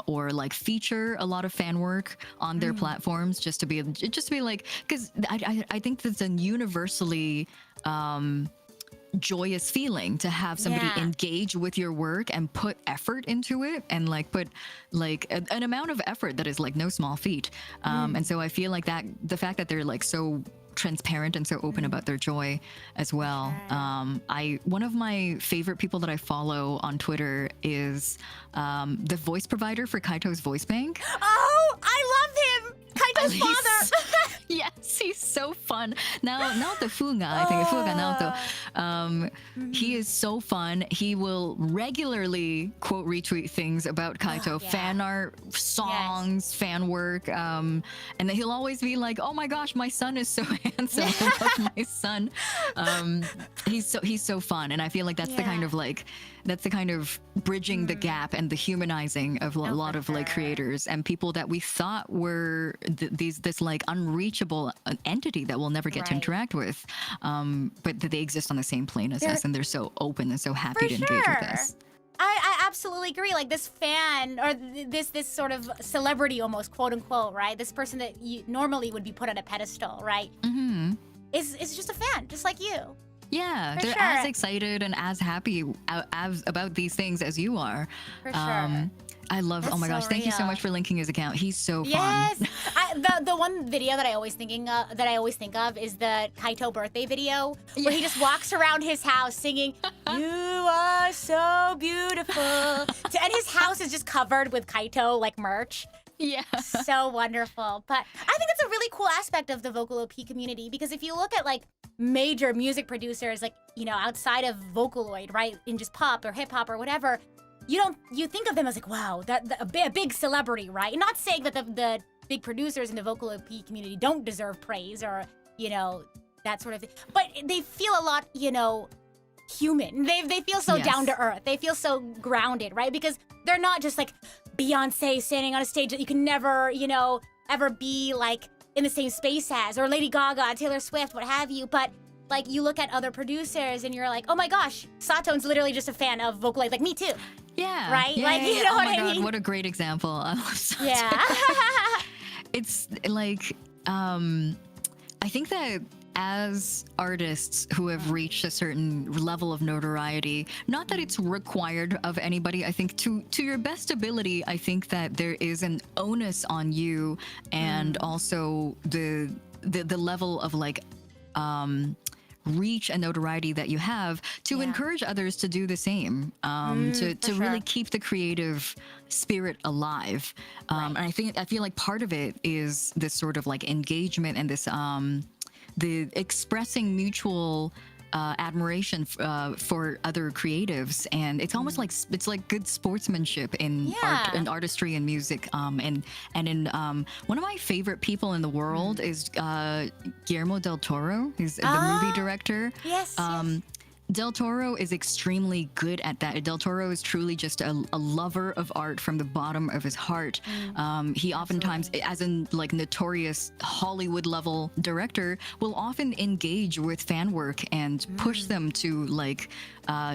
or like feature a lot of fan work on their platforms just to be like, because I think that's a universally joyous feeling to have somebody engage with your work and put effort into it, and like put like an amount of effort that is like no small feat. And so I feel like that the fact that they're like so transparent and so open about their joy as well. One of my favorite people that I follow on Twitter is the voice provider for Kaito's voice bank. Oh, I love him! Kaito's father! Yes, he's so fun. Now the Fuga, I think Fuga Naoto, he is so fun. He will regularly quote retweet things about Kaito, fan art, songs, fan work, and then he'll always be like, "Oh my gosh, my son is so handsome. I love my son." He's so fun, and I feel like that's the kind of like bridging the gap and the humanizing of a lot of like creators and people that we thought were this like unreachable entity that we'll never get to interact with, but that they exist on the same plane as us, and they're so open and so happy to engage with us. I absolutely agree. Like this fan or this sort of celebrity, almost quote unquote, right? This person that you normally would be put on a pedestal, right? Is just a fan, just like you. Yeah, they're as excited and as happy about these things as you are. For sure. I love. That's oh my gosh! so Thank you so real. much for linking his account. He's so fun. Yes, the one video that I always think of is the Kaito birthday video where he just walks around his house singing "You are so beautiful," and his house is just covered with Kaito like merch. Yeah. So wonderful. But I think it's a really cool aspect of the Vocalo-P community, because if you look at like major music producers, like, you know, outside of Vocaloid, right, in just pop or hip hop or whatever, you think of them as like, wow, a big celebrity, right? And not saying that the big producers in the Vocalo-P community don't deserve praise or, you know, that sort of thing, but they feel a lot, you know, human. They feel so down to earth. They feel so grounded, right? Because they're not just like Beyonce standing on a stage that you can never, you know, ever be like in the same space as, or Lady Gaga, Taylor Swift, what have you. But like you look at other producers and you're like, oh my gosh, Sato's literally just a fan of Vocaloid, like me too. Yeah. Right? Yeah, like, yeah, you know oh what my I God, mean? what a great example. I love Sato. Yeah. It's like, I think that as artists who have reached a certain level of notoriety, not that it's required of anybody, I think to your best ability, I think that there is an onus on you, and also the level of like reach and notoriety that you have to encourage others to do the same, to really keep the creative spirit alive. And I feel like part of it is this sort of like engagement and this the expressing mutual admiration for other creatives, and it's almost like it's like good sportsmanship in art and artistry and music. And in one of my favorite people in the world is Guillermo del Toro. He's the movie director. Yes. Del Toro is extremely good at that. Del Toro is truly just a lover of art from the bottom of his heart. He oftentimes, as a like notorious Hollywood level director, will often engage with fan work and push them to like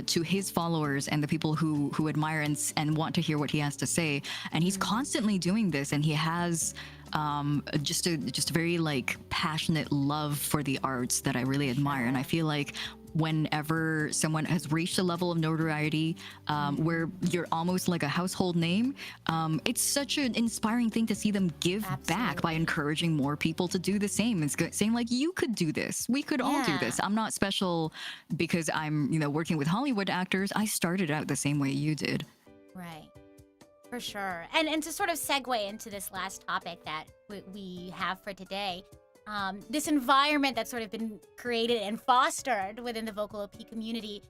to his followers and the people who admire and want to hear what he has to say. And he's constantly doing this, and he has just a very like passionate love for the arts that I really admire. And I feel like whenever someone has reached a level of notoriety where you're almost like a household name, it's such an inspiring thing to see them give back by encouraging more people to do the same and saying like, you could do this, we could all do this. I'm not special because I'm, you know, working with Hollywood actors. I started out the same way you did. Right. For sure. And to sort of segue into this last topic that we have for today, this environment that's sort of been created and fostered within the Vocalo-P community,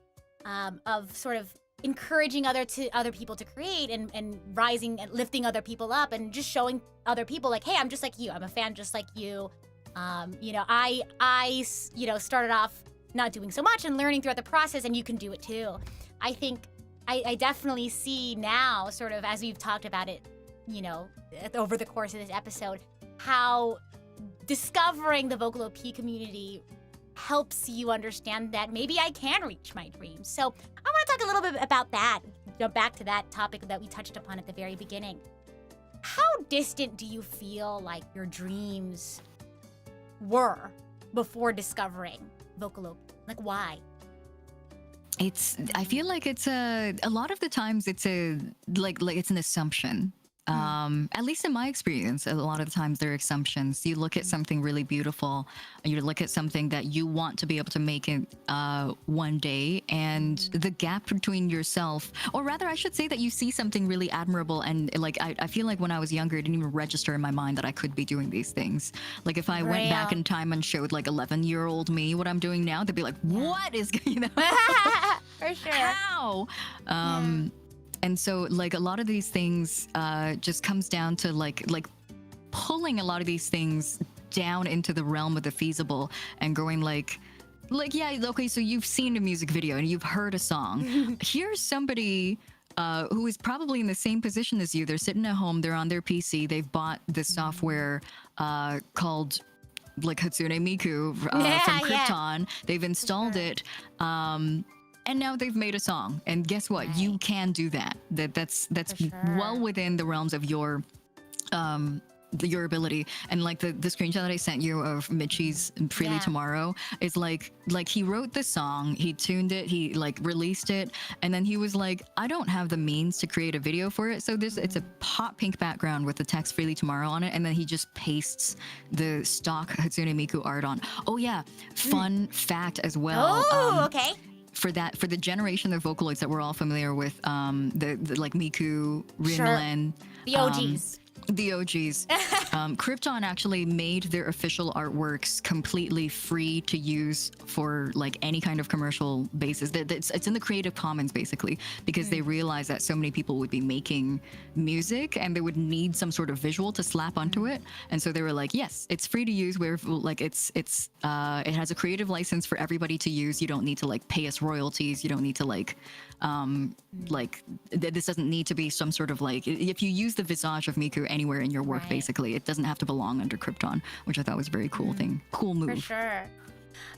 of sort of encouraging other people to create and rising and lifting other people up and just showing other people like, hey, I'm just like you. I'm a fan just like you. I started off not doing so much and learning throughout the process, and you can do it too. I think I definitely see now, sort of as we've talked about it, over the course of this episode, how discovering the Vocalo-P community helps you understand that maybe I can reach my dreams. So I want to talk a little bit about that, jump back to that topic that we touched upon at the very beginning. How distant do you feel like your dreams were before discovering Vocalo-P? Like, why? I feel like it's a lot of the times it's it's an assumption. At least in my experience, a lot of the times there are assumptions. You look at something really beautiful, you look at something that you want to be able to make it one day, and the gap between yourself, or rather I should say that you see something really admirable, and like I feel like when I was younger, it didn't even register in my mind that I could be doing these things. Like if I went back in time and showed like 11-year-old me what I'm doing now, they'd be like, what is, For sure. How? And so like a lot of these things just comes down to like pulling a lot of these things down into the realm of the feasible and going like yeah, okay, so you've seen a music video and you've heard a song. Here's somebody who is probably in the same position as you. They're sitting at home, they're on their PC, they've bought this software called like Hatsune Miku from Krypton. They've installed it. And now they've made a song, and guess what? Right. You can do that. That's well within the realms of your ability. And like the screenshot that I sent you of Michi's Freely Tomorrow is like he wrote the song, he tuned it, he like released it, and then he was like, I don't have the means to create a video for it, so it's a hot pink background with the text Freely Tomorrow on it, and then he just pastes the stock Hatsune Miku art on. Oh yeah, fun fact as well. Oh, okay. For the generation of Vocaloids that we're all familiar with, the like Miku, Rinlen, the OGs. The OGs. Krypton actually made their official artworks completely free to use for like any kind of commercial basis. It's in the Creative Commons basically, because they realized that so many people would be making music and they would need some sort of visual to slap onto it. And so they were like, yes, it's free to use. Where like it has a creative license for everybody to use. You don't need to like pay us royalties. You don't need to this doesn't need to be some sort of like, if you use the visage of Miku anywhere in your work, basically, it doesn't have to belong under Krypton, which I thought was a very cool cool move. For sure.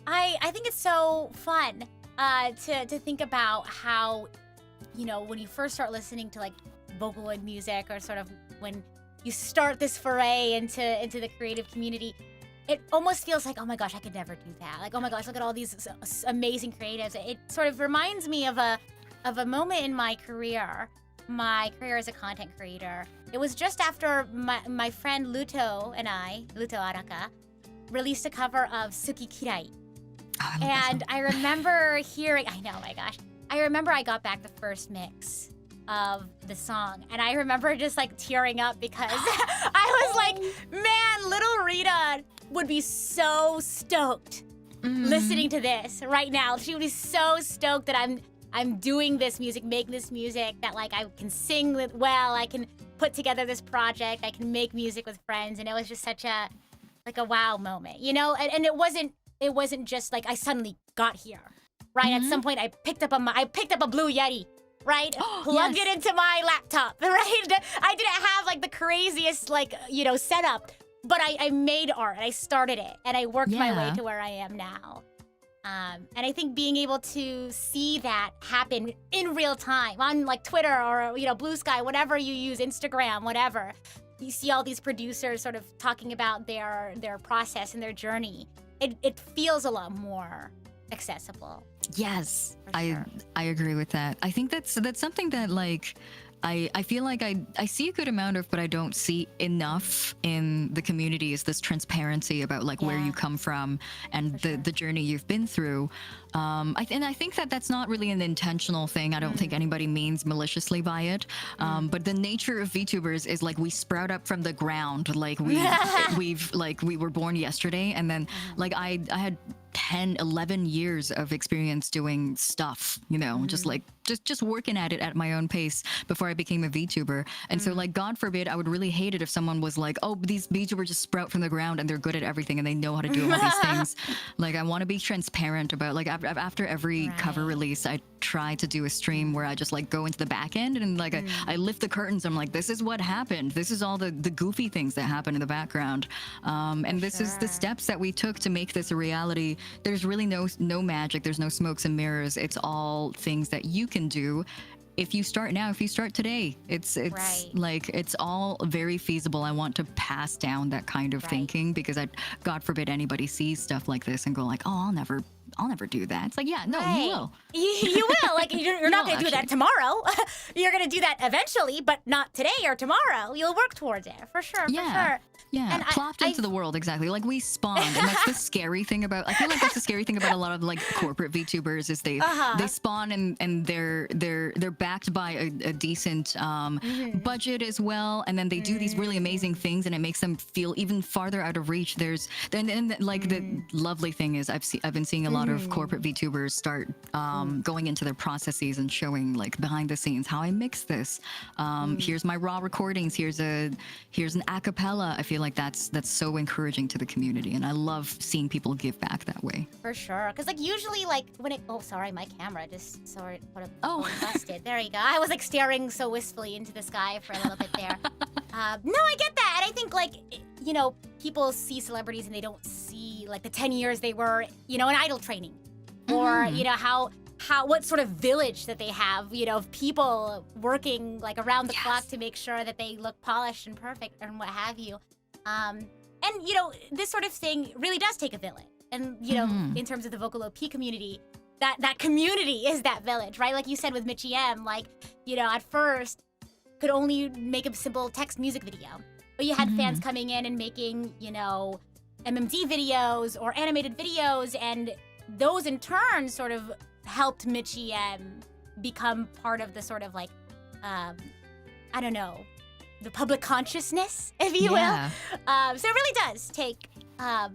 I think it's so fun to think about how, when you first start listening to like Vocaloid music, or sort of when you start this foray into the creative community, it almost feels like, oh my gosh, I could never do that. Like, oh my gosh, look at all these amazing creatives. It sort of reminds me of a moment in my career as a content creator. It was just after my friend Luto Araka, released a cover of Suki Kirai. Oh, and I remember hearing, I remember I got back the first mix of the song, and I remember just like tearing up because I was like, man, little Rita would be so stoked listening to this right now. She would be so stoked that I'm doing this music, making this music, that like I can sing well, I can put together this project, I can make music with friends, and it was just such a wow moment, and it wasn't just like I suddenly got here, right? At some point I picked up a Blue Yeti, right? Plugged it into my laptop, right? I didn't have like the craziest setup, but I made art, and I started it, and I worked my way to where I am now. And I think being able to see that happen in real time on like Twitter or Blue Sky, whatever you use, Instagram, whatever, you see all these producers sort of talking about their process and their journey. It feels a lot more accessible. Yes, Sure. I agree with that. I think that's something that like I feel like I see a good amount of, but I don't see enough in the community, is this transparency about like where you come from and the journey you've been through. I think that that's not really an intentional thing. I don't think anybody means maliciously by it. But the nature of VTubers is like we sprout up from the ground. Like we were born yesterday, and then like I had 10, 11 years of experience doing stuff, you know, just working at it at my own pace before I became a VTuber. And so like, God forbid, I would really hate it if someone was like, oh, these VTubers just sprout from the ground and they're good at everything and they know how to do all these things. Like, I want to be transparent about, like, after every cover release, I try to do a stream where I just like go into the back end and like I lift the curtains. I'm like, this is what happened. This is all the goofy things that happen in the background. And this is the steps that we took to make this a reality. There's really no magic. There's no smokes and mirrors. It's all things that you can do. If you start now, if you start today, it's like, it's all very feasible. I want to pass down that kind of thinking, because God forbid anybody sees stuff like this and go like, oh, I'll never do that. It's like, yeah, no, you will. You will. Like, you're not going to do that tomorrow. You're going to do that eventually, but not today or tomorrow. You'll work towards it, for sure, for sure. Yeah, and plopped into the world, exactly. Like, we spawned, and that's the scary thing about, I feel like that's the scary thing about a lot of like corporate VTubers is they spawn and they're backed by a decent budget as well, and then they do these really amazing things, and it makes them feel even farther out of reach. There's like the lovely thing is I've been seeing a lot of corporate VTubers start going into their processes and showing like behind the scenes how I mix this. Here's my raw recordings. Here's an acapella. I feel like that's so encouraging to the community, and I love seeing people give back that way. For sure, because like usually like when it sorry, my camera just busted. There you go. I was like staring so wistfully into the sky for a little bit there. No, I get that, and I think like, you know, people see celebrities and they don't see like the 10 years they were, you know, in idol training, or you know what sort of village that they have, you know, of people working like around the clock to make sure that they look polished and perfect and what have you. And you know, this sort of thing really does take a village. And you know, in terms of the Vocalo-P community, that community is that village, right? Like you said with Mitchie M, like, you know, at first could only make a simple text music video, but you had fans coming in and making, you know, MMD videos or animated videos, and those in turn sort of helped Mitchie M become part of the sort of like, I don't know, the public consciousness, if you will. So it really does take a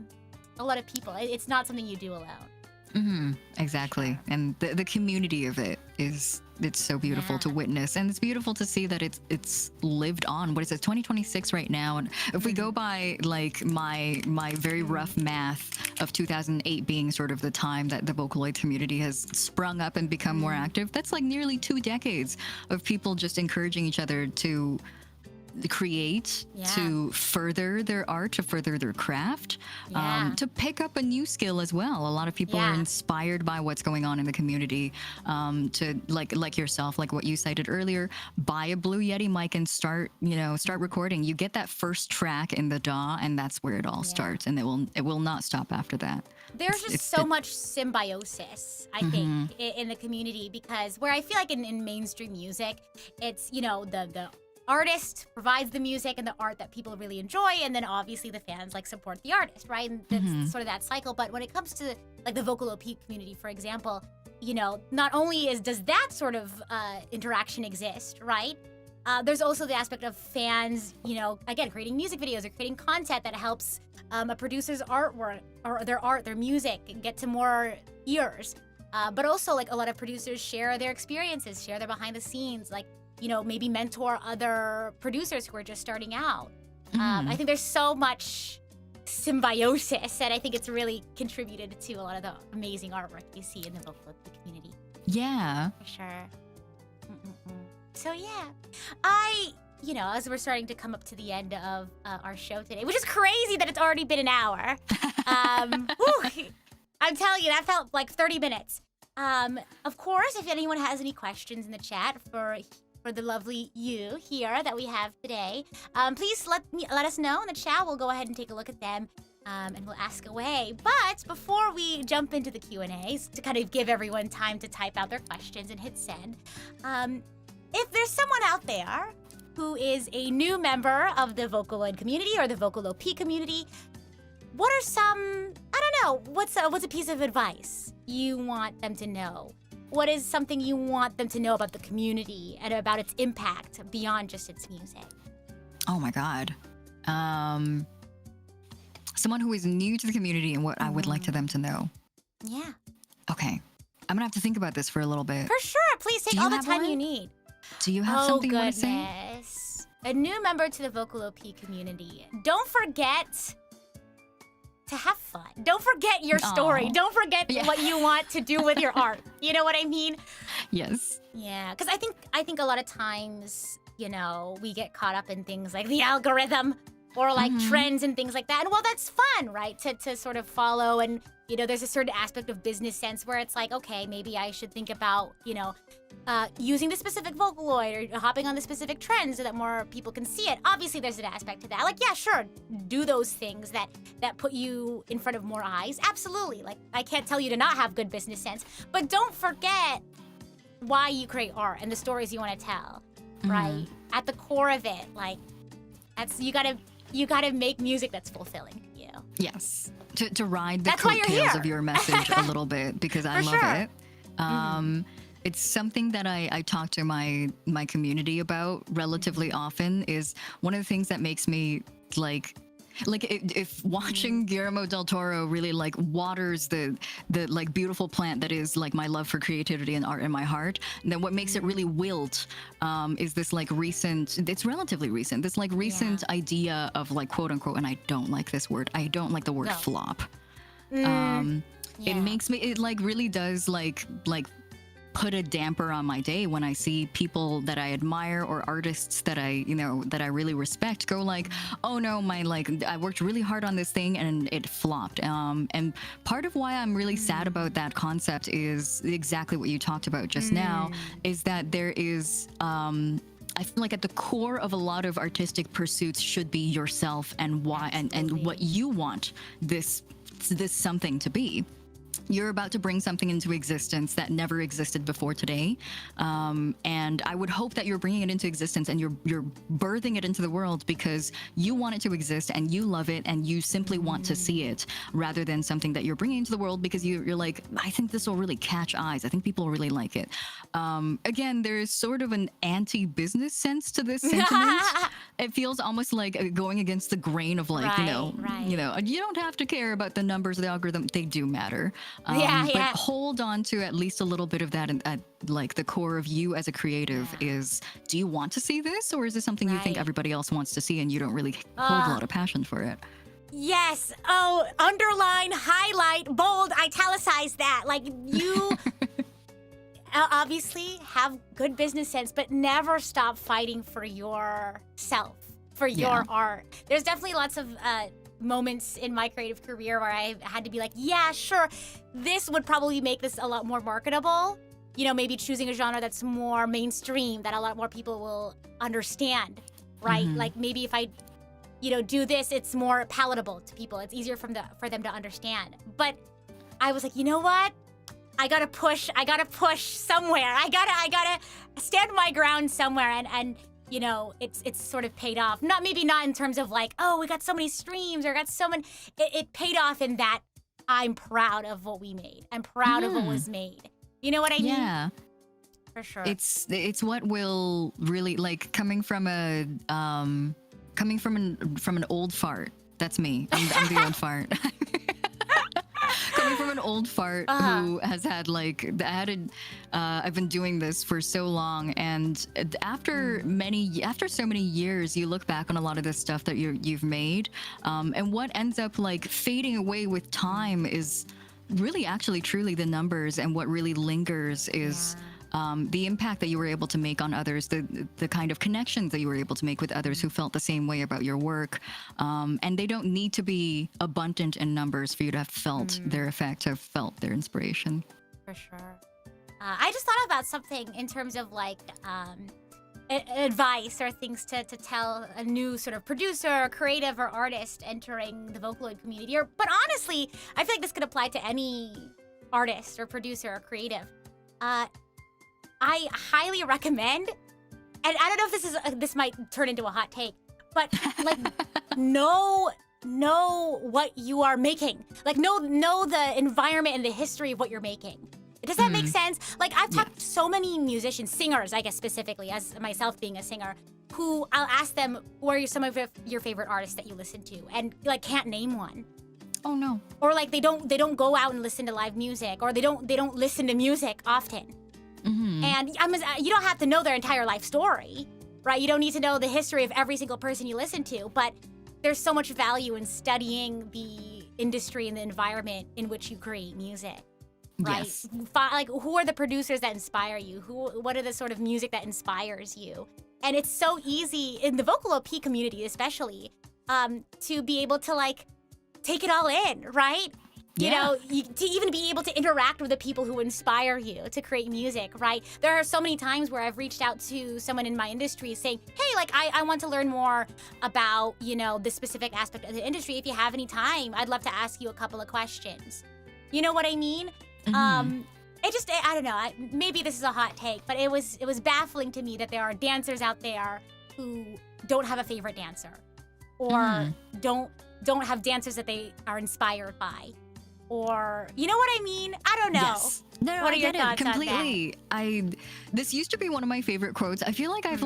lot of people. It's not something you do alone. Exactly. And the community of it it's so beautiful to witness, and it's beautiful to see that it's lived on. What is it, 2026 right now? And if we go by like my very rough math of 2008 being sort of the time that the Vocaloid community has sprung up and become more active, that's like nearly 2 decades of people just encouraging each other to create, to further their art, to further their craft, to pick up a new skill as well. A lot of people are inspired by what's going on in the community, to like yourself, like what you cited earlier, buy a Blue Yeti mic and start recording. You get that first track in the DAW, and that's where it all starts, and it will not stop after that. There's just so much symbiosis, I think, in the community, because where I feel like in mainstream music, it's, you know, the artist provides the music and the art that people really enjoy, and then obviously the fans like support the artist, right? And that's sort of that cycle. But when it comes to like the Vocalo-P community, for example, you know, not only does that sort of interaction exist, right? There's also the aspect of fans, you know, again, creating music videos or creating content that helps a producer's artwork or their music get to more ears. But also, like, a lot of producers share their experiences, share their behind the scenes, like, you know, maybe mentor other producers who are just starting out. I think there's so much symbiosis, and I think it's really contributed to a lot of the amazing artwork you see in the Vocalo-P community. Yeah. For sure. So yeah, you know, as we're starting to come up to the end of our show today, which is crazy that it's already been an hour. I'm telling you, that felt like 30 minutes. Of course, if anyone has any questions in the chat for the lovely you here that we have today, please let us know in the chat. We'll go ahead and take a look at them, and we'll ask away. But before we jump into the Q&As, to kind of give everyone time to type out their questions and hit send, if there's someone out there who is a new member of the Vocaloid community or the Vocalo-P community, what are some, I don't know, what's a piece of advice you want them to know? What is something you want them to know about the community and about its impact beyond just its music? Oh my God. Someone who is new to the community and what I would like to them to know. Yeah. Okay. I'm gonna have to think about this for a little bit. For sure. Please take all the time you need. Do you have something you want to say? Goodness. A new member to the Vocalo-P community. Don't forget to have fun. Don't forget your story. Aw. Don't forget what you want to do with your art. You know what I mean? Yes. Yeah, because I think a lot of times, you know, we get caught up in things like the algorithm or like trends and things like that. And well, that's fun, right? To sort of follow, and you know, there's a certain aspect of business sense where it's like, okay, maybe I should think about, you know, using the specific Vocaloid or hopping on the specific trend so that more people can see it. Obviously, there's an aspect to that. Like, yeah, sure, do those things that put you in front of more eyes. Absolutely. Like, I can't tell you to not have good business sense, but don't forget why you create art and the stories you want to tell, right? At the core of it, like, that's you gotta make music that's fulfilling to you. Yes. To ride the That's why you're coattails here. of your message a little bit, because I For love sure. it. It's something that I talk to my community about relatively often. Is one of the things that makes me like if watching Guillermo del Toro really like waters the like beautiful plant that is like my love for creativity and art in my heart, then what makes it really wilt is this like it's relatively recent, this like recent idea of like quote unquote, and I don't like this word, I don't like the word flop. It makes me, it like really does like put a damper on my day when I see people that I admire or artists that I really respect go like, oh no, I worked really hard on this thing and it flopped. And part of why I'm really sad about that concept is exactly what you talked about just now, is that there is, I feel like at the core of a lot of artistic pursuits should be yourself and why and what you want this something to be. You're about to bring something into existence that never existed before today, and I would hope that you're bringing it into existence and you're birthing it into the world because you want it to exist and you love it and you simply want to see it, rather than something that you're bringing into the world because you're like, I think this will really catch eyes. I think people will really like it. Again, there's sort of an anti-business sense to this sentiment. It feels almost like going against the grain of like, you know, you don't have to care about the numbers of the algorithm. They do matter. But hold on to at least a little bit of that at like the core of you as a creative is, do you want to see this, or is this something you think everybody else wants to see and you don't really hold a lot of passion for it? Yes. Oh, underline, highlight, bold, italicize that. Like, you obviously have good business sense, but never stop fighting for yourself, for your art. There's definitely lots of moments in my creative career where I had to be like, yeah, sure, this would probably make this a lot more marketable. You know, maybe choosing a genre that's more mainstream, that a lot more people will understand, right? Like maybe if I, you know, do this, it's more palatable to people. It's easier for them to understand. But I was like, you know what? I gotta push somewhere. I gotta stand my ground somewhere, and you know, it's sort of paid off. Not in terms of like, oh, we got so many streams or got so many. It paid off in that I'm proud of what we made. I'm proud of what was made. You know what I mean? Yeah. For sure. It's what will really, like, coming from an old fart. That's me. I'm the old fart. Coming from an old fart who has had like I've been doing this for so long, and after so many years, you look back on a lot of this stuff that you've made, and what ends up like fading away with time is really actually truly the numbers, and what really lingers is the impact that you were able to make on others, the kind of connections that you were able to make with others who felt the same way about your work. And they don't need to be abundant in numbers for you to have felt their effect, have felt their inspiration. For sure. I just thought about something in terms of like advice or things to tell a new sort of producer or creative or artist entering the Vocaloid community. But honestly, I feel like this could apply to any artist or producer or creative. I highly recommend, and I don't know if this might turn into a hot take, but like know know what you are making. Like know the environment and the history of what you're making. Does that make sense? Like I've talked to so many musicians, singers, I guess specifically, as myself being a singer, who I'll ask them, who are some of your favorite artists that you listen to? And like can't name one. Oh no. Or like they don't go out and listen to live music, or they don't listen to music often. And you don't have to know their entire life story, right? You don't need to know the history of every single person you listen to, but there's so much value in studying the industry and the environment in which you create music, right? Yes. Like who are the producers that inspire you? What are the sort of music that inspires you? And it's so easy in the Vocalo-P community, especially, to be able to like take it all in, right? You know, to even be able to interact with the people who inspire you to create music, right? There are so many times where I've reached out to someone in my industry saying, hey, like, I want to learn more about, you know, this specific aspect of the industry. If you have any time, I'd love to ask you a couple of questions. You know what I mean? I don't know, maybe this is a hot take, but it was baffling to me that there are dancers out there who don't have a favorite dancer or don't have dancers that they are inspired by. Or, you know what I mean? I don't know. Yes. No, what are I your get thoughts it completely. This used to be one of my favorite quotes. I feel like I've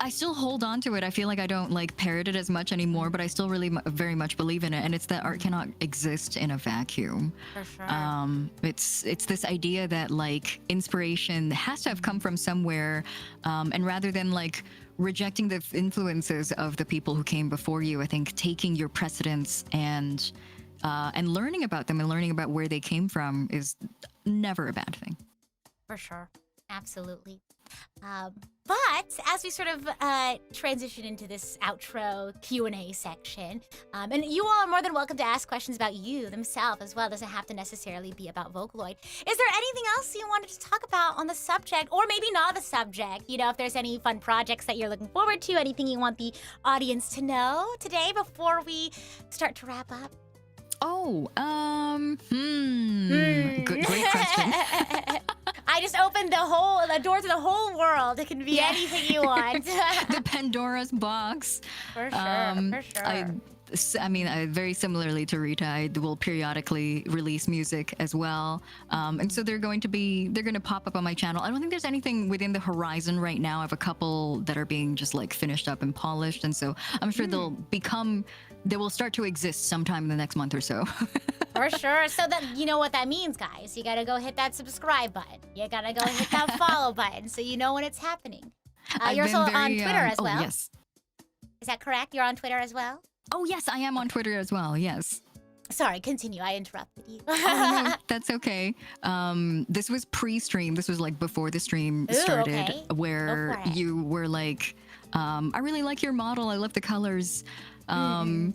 I still hold on to it. I feel like I don't like parrot it as much anymore, but I still really very much believe in it. And it's that art cannot exist in a vacuum. For sure. It's this idea that like inspiration has to have come from somewhere, and rather than like rejecting the influences of the people who came before you, I think taking your precedents and learning about them and learning about where they came from is never a bad thing. For sure. Absolutely. But as we sort of transition into this outro Q&A section, and you all are more than welcome to ask questions about you themselves as well. It doesn't have to necessarily be about Vocaloid. Is there anything else you wanted to talk about on the subject, or maybe not the subject? You know, if there's any fun projects that you're looking forward to, anything you want the audience to know today before we start to wrap up? Oh, great question. I just opened the door to the whole world. It can be anything you want. The Pandora's box. For sure, for sure. I mean, very similarly to Rita, I will periodically release music as well. And so they're going to pop up on my channel. I don't think there's anything within the horizon right now. I have a couple that are being just like finished up and polished. And so I'm sure they will start to exist sometime in the next month or so. For sure. So that you know what that means, guys. You gotta go hit that subscribe button. You gotta go hit that follow button so you know when it's happening. You're also on Twitter as well. Oh, yes. Is that correct? You're on Twitter as well? Oh, yes, I am on Twitter as well. Yes. Sorry, continue. I interrupted you. Oh, no, that's okay. This was pre-stream. This was like before the stream started, okay. Where you were like, I really like your model. I love the colors. And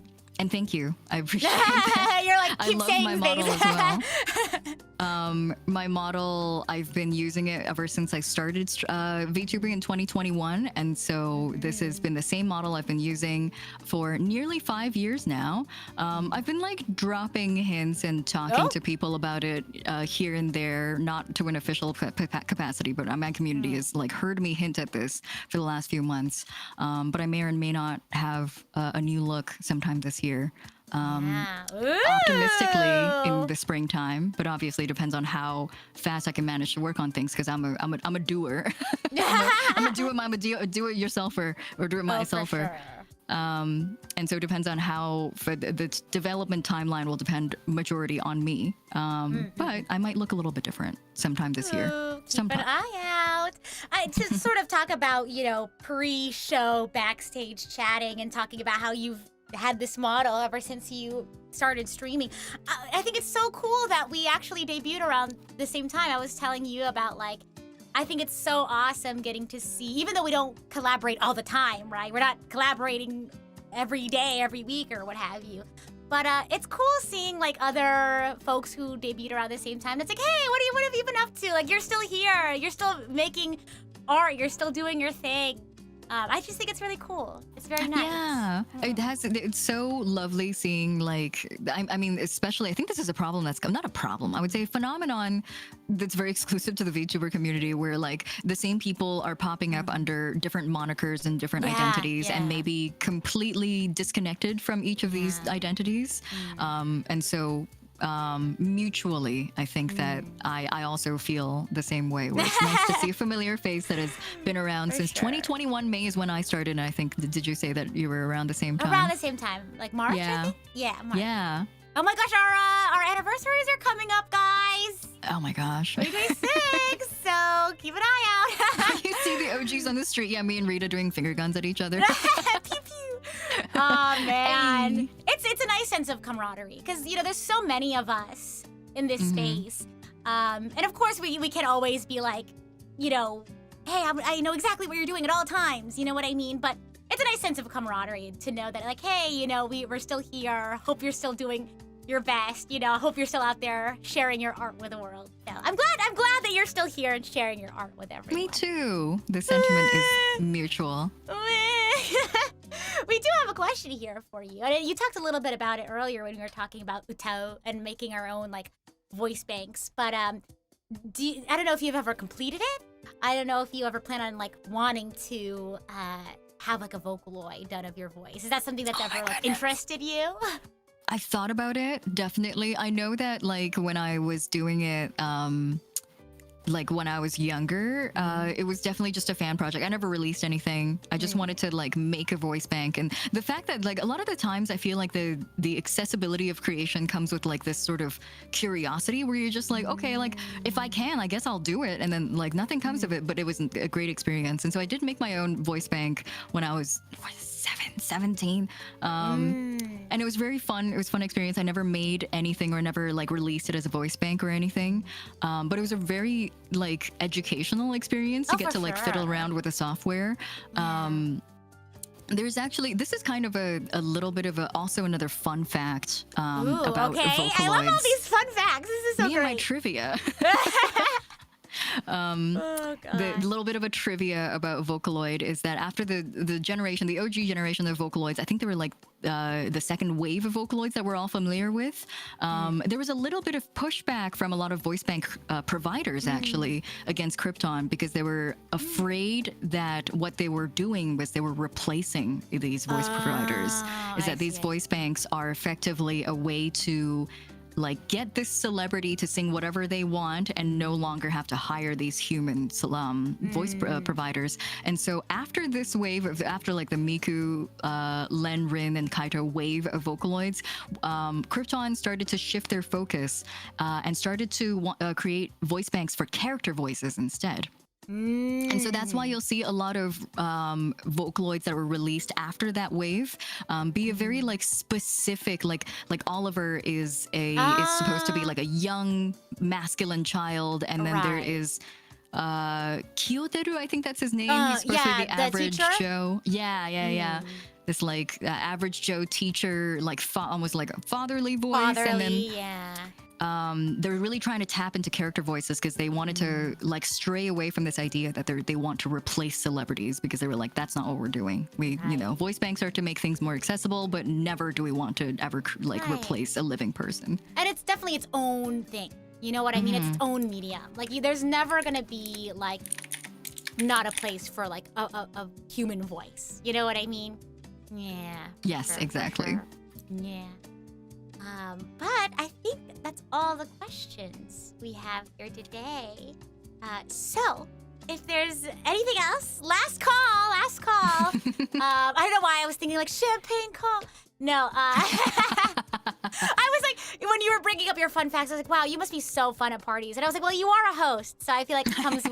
thank you. I appreciate it. You're like, keep I love saying my things. model as well. My model, I've been using it ever since I started VTubing in 2021. And so this has been the same model I've been using for nearly 5 years now. I've been like dropping hints and talking to people about it here and there, not to an official capacity, but my community has like heard me hint at this for the last few months. But I may or may not have a new look sometime this year. Optimistically in the springtime, but obviously it depends on how fast I can manage to work on things, because I'm a doer. I'm a do it yourselfer or do it myselfer. Sure. And so it depends on how the development timeline will depend majority on me. But I might look a little bit different sometime this year. Keep an eye out. To sort of talk about, you know, pre-show backstage chatting and talking about how you've had this model ever since you started streaming. I think it's so cool that we actually debuted around the same time. I was telling you about, like, I think it's so awesome getting to see, even though we don't collaborate all the time, right? We're not collaborating every day, every week, or what have you. But it's cool seeing like other folks who debuted around the same time. It's like, hey, what have you been up to? Like, you're still here. You're still making art. You're still doing your thing. I just think it's really cool. It's very nice. Yeah, it's so lovely seeing like, I mean, especially, I think this is a problem that's not a problem. I would say a phenomenon that's very exclusive to the VTuber community where like the same people are popping up under different monikers and different identities and maybe completely disconnected from each of these identities. And so mutually, I think that I also feel the same way, where it's nice to see a familiar face that has been around since 2021. May is when I started, and I think, did you say that you were around the same time? Around the same time, like March, I think? Yeah, March. Yeah. Oh my gosh, our anniversaries are coming up, guys. Oh my gosh. 2026, so keep an eye out. You see the OGs on the street. Yeah, me and Rita doing finger guns at each other. Pew pew. Oh man, it's a nice sense of camaraderie because there's so many of us in this space, and of course we can always be like, hey, I know exactly what you're doing at all times. You know what I mean? But it's a nice sense of camaraderie to know that like, hey, we're still here. Hope you're still doing your best. Hope you're still out there sharing your art with the world. So I'm glad that you're still here and sharing your art with everyone. Me too. The sentiment is mutual. We do have a question here for you. And you talked a little bit about it earlier when we were talking about Utao and making our own like voice banks. But I don't know if you've ever completed it. I don't know if you ever plan on like wanting to have like a Vocaloid done of your voice. Is that something that's ever like interested you? I've thought about it, definitely. I know that like when I was doing it, like when I was younger, it was definitely just a fan project. I never released anything. I just wanted to like make a voice bank. And the fact that like a lot of the times I feel like the accessibility of creation comes with like this sort of curiosity where you're just like, okay, like if I can, I guess I'll do it. And then like nothing comes of it, but it was a great experience. And so I did make my own voice bank when I was 17. And it was very fun. It was a fun experience. I never made anything or never like released it as a voice bank or anything. But it was a very like educational experience to get to like fiddle around with the software. There's actually, this is kind of a little bit of also another fun fact about Vocaloids. I love all these fun facts. This is so great. Me and my trivia. The little bit of a trivia about Vocaloid is that after the OG generation of Vocaloids, I think there were like the second wave of Vocaloids that we're all familiar with. There was a little bit of pushback from a lot of voice bank providers actually against Krypton because they were afraid that what they were doing was they were replacing these voice providers. These voice banks are effectively a way to like get this celebrity to sing whatever they want and no longer have to hire these human voice providers. And so after this wave after like the Miku, Len, Rin, and Kaito wave of Vocaloids, Krypton started to shift their focus and started to create voice banks for character voices instead. And so that's why you'll see a lot of Vocaloids that were released after that wave be a very like specific, like Oliver is supposed to be like a young masculine child, and then there is Kyoteru, I think that's his name. He's supposed to be the average Joe. Yeah. This like average Joe teacher, like almost like a fatherly voice, and then they're really trying to tap into character voices because they wanted to like stray away from this idea that they want to replace celebrities, because they were like, that's not what we're doing. Voice banks are to make things more accessible, but never do we want to ever like replace a living person. And it's definitely its own thing. You know what I mean? It's its own medium. Like there's never gonna be like not a place for like a human voice. You know what I mean? Yeah. Yes, exactly. Yeah. But I think that's all the questions we have here today. So, if there's anything else, last call. I don't know why I was thinking like champagne call. No, I was like, when you were bringing up your fun facts, I was like, wow, you must be so fun at parties. And I was like, well, you are a host, so I feel like it comes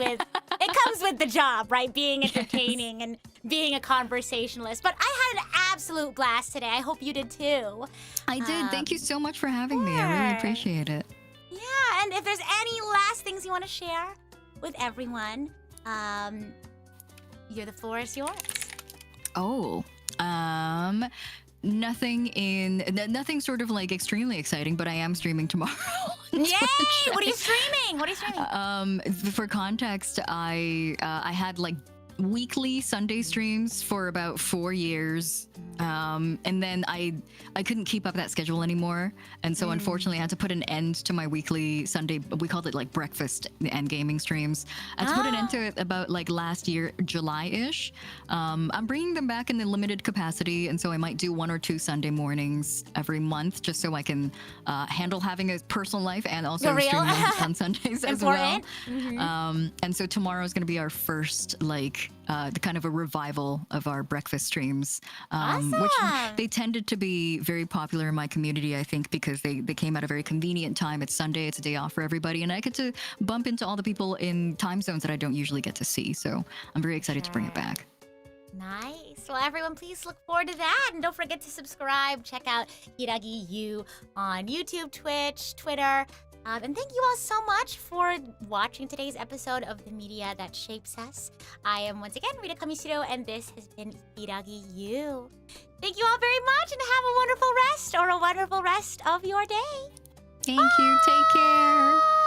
with the job, right? Being entertaining and being a conversationalist. But I had an absolute blast today. I hope you did too. I did. Thank you so much for having me. I really appreciate it. Yeah, and if there's any last things you want to share with everyone, the floor is yours. Nothing sort of like extremely exciting, but I am streaming tomorrow. Yay! What are you streaming? For context, I had like weekly Sunday streams for about 4 years. And then I couldn't keep up that schedule anymore. And so unfortunately I had to put an end to my weekly Sunday, we called it like breakfast and gaming streams. I had to put an end to it about like last year, July-ish. I'm bringing them back in the limited capacity. And so I might do 1 or 2 Sunday mornings every month just so I can handle having a personal life and also stream on Sundays as well. And so tomorrow is going to be our first like the kind of a revival of our breakfast streams, which they tended to be very popular in my community, I think, because they came at a very convenient time. It's Sunday, it's a day off for everybody, and I get to bump into all the people in time zones that I don't usually get to see. So I'm very excited to bring it back. Nice. Well, everyone, please look forward to that. And don't forget to subscribe. Check out Hiiragi Yuu on YouTube, Twitch, Twitter. And thank you all so much for watching today's episode of The Media That Shapes Us. I am once again Rita Kamishiro, and this has been Hiiragi Yuu. Thank you all very much, and have a wonderful rest or a wonderful rest of your day. Thank you. Take care.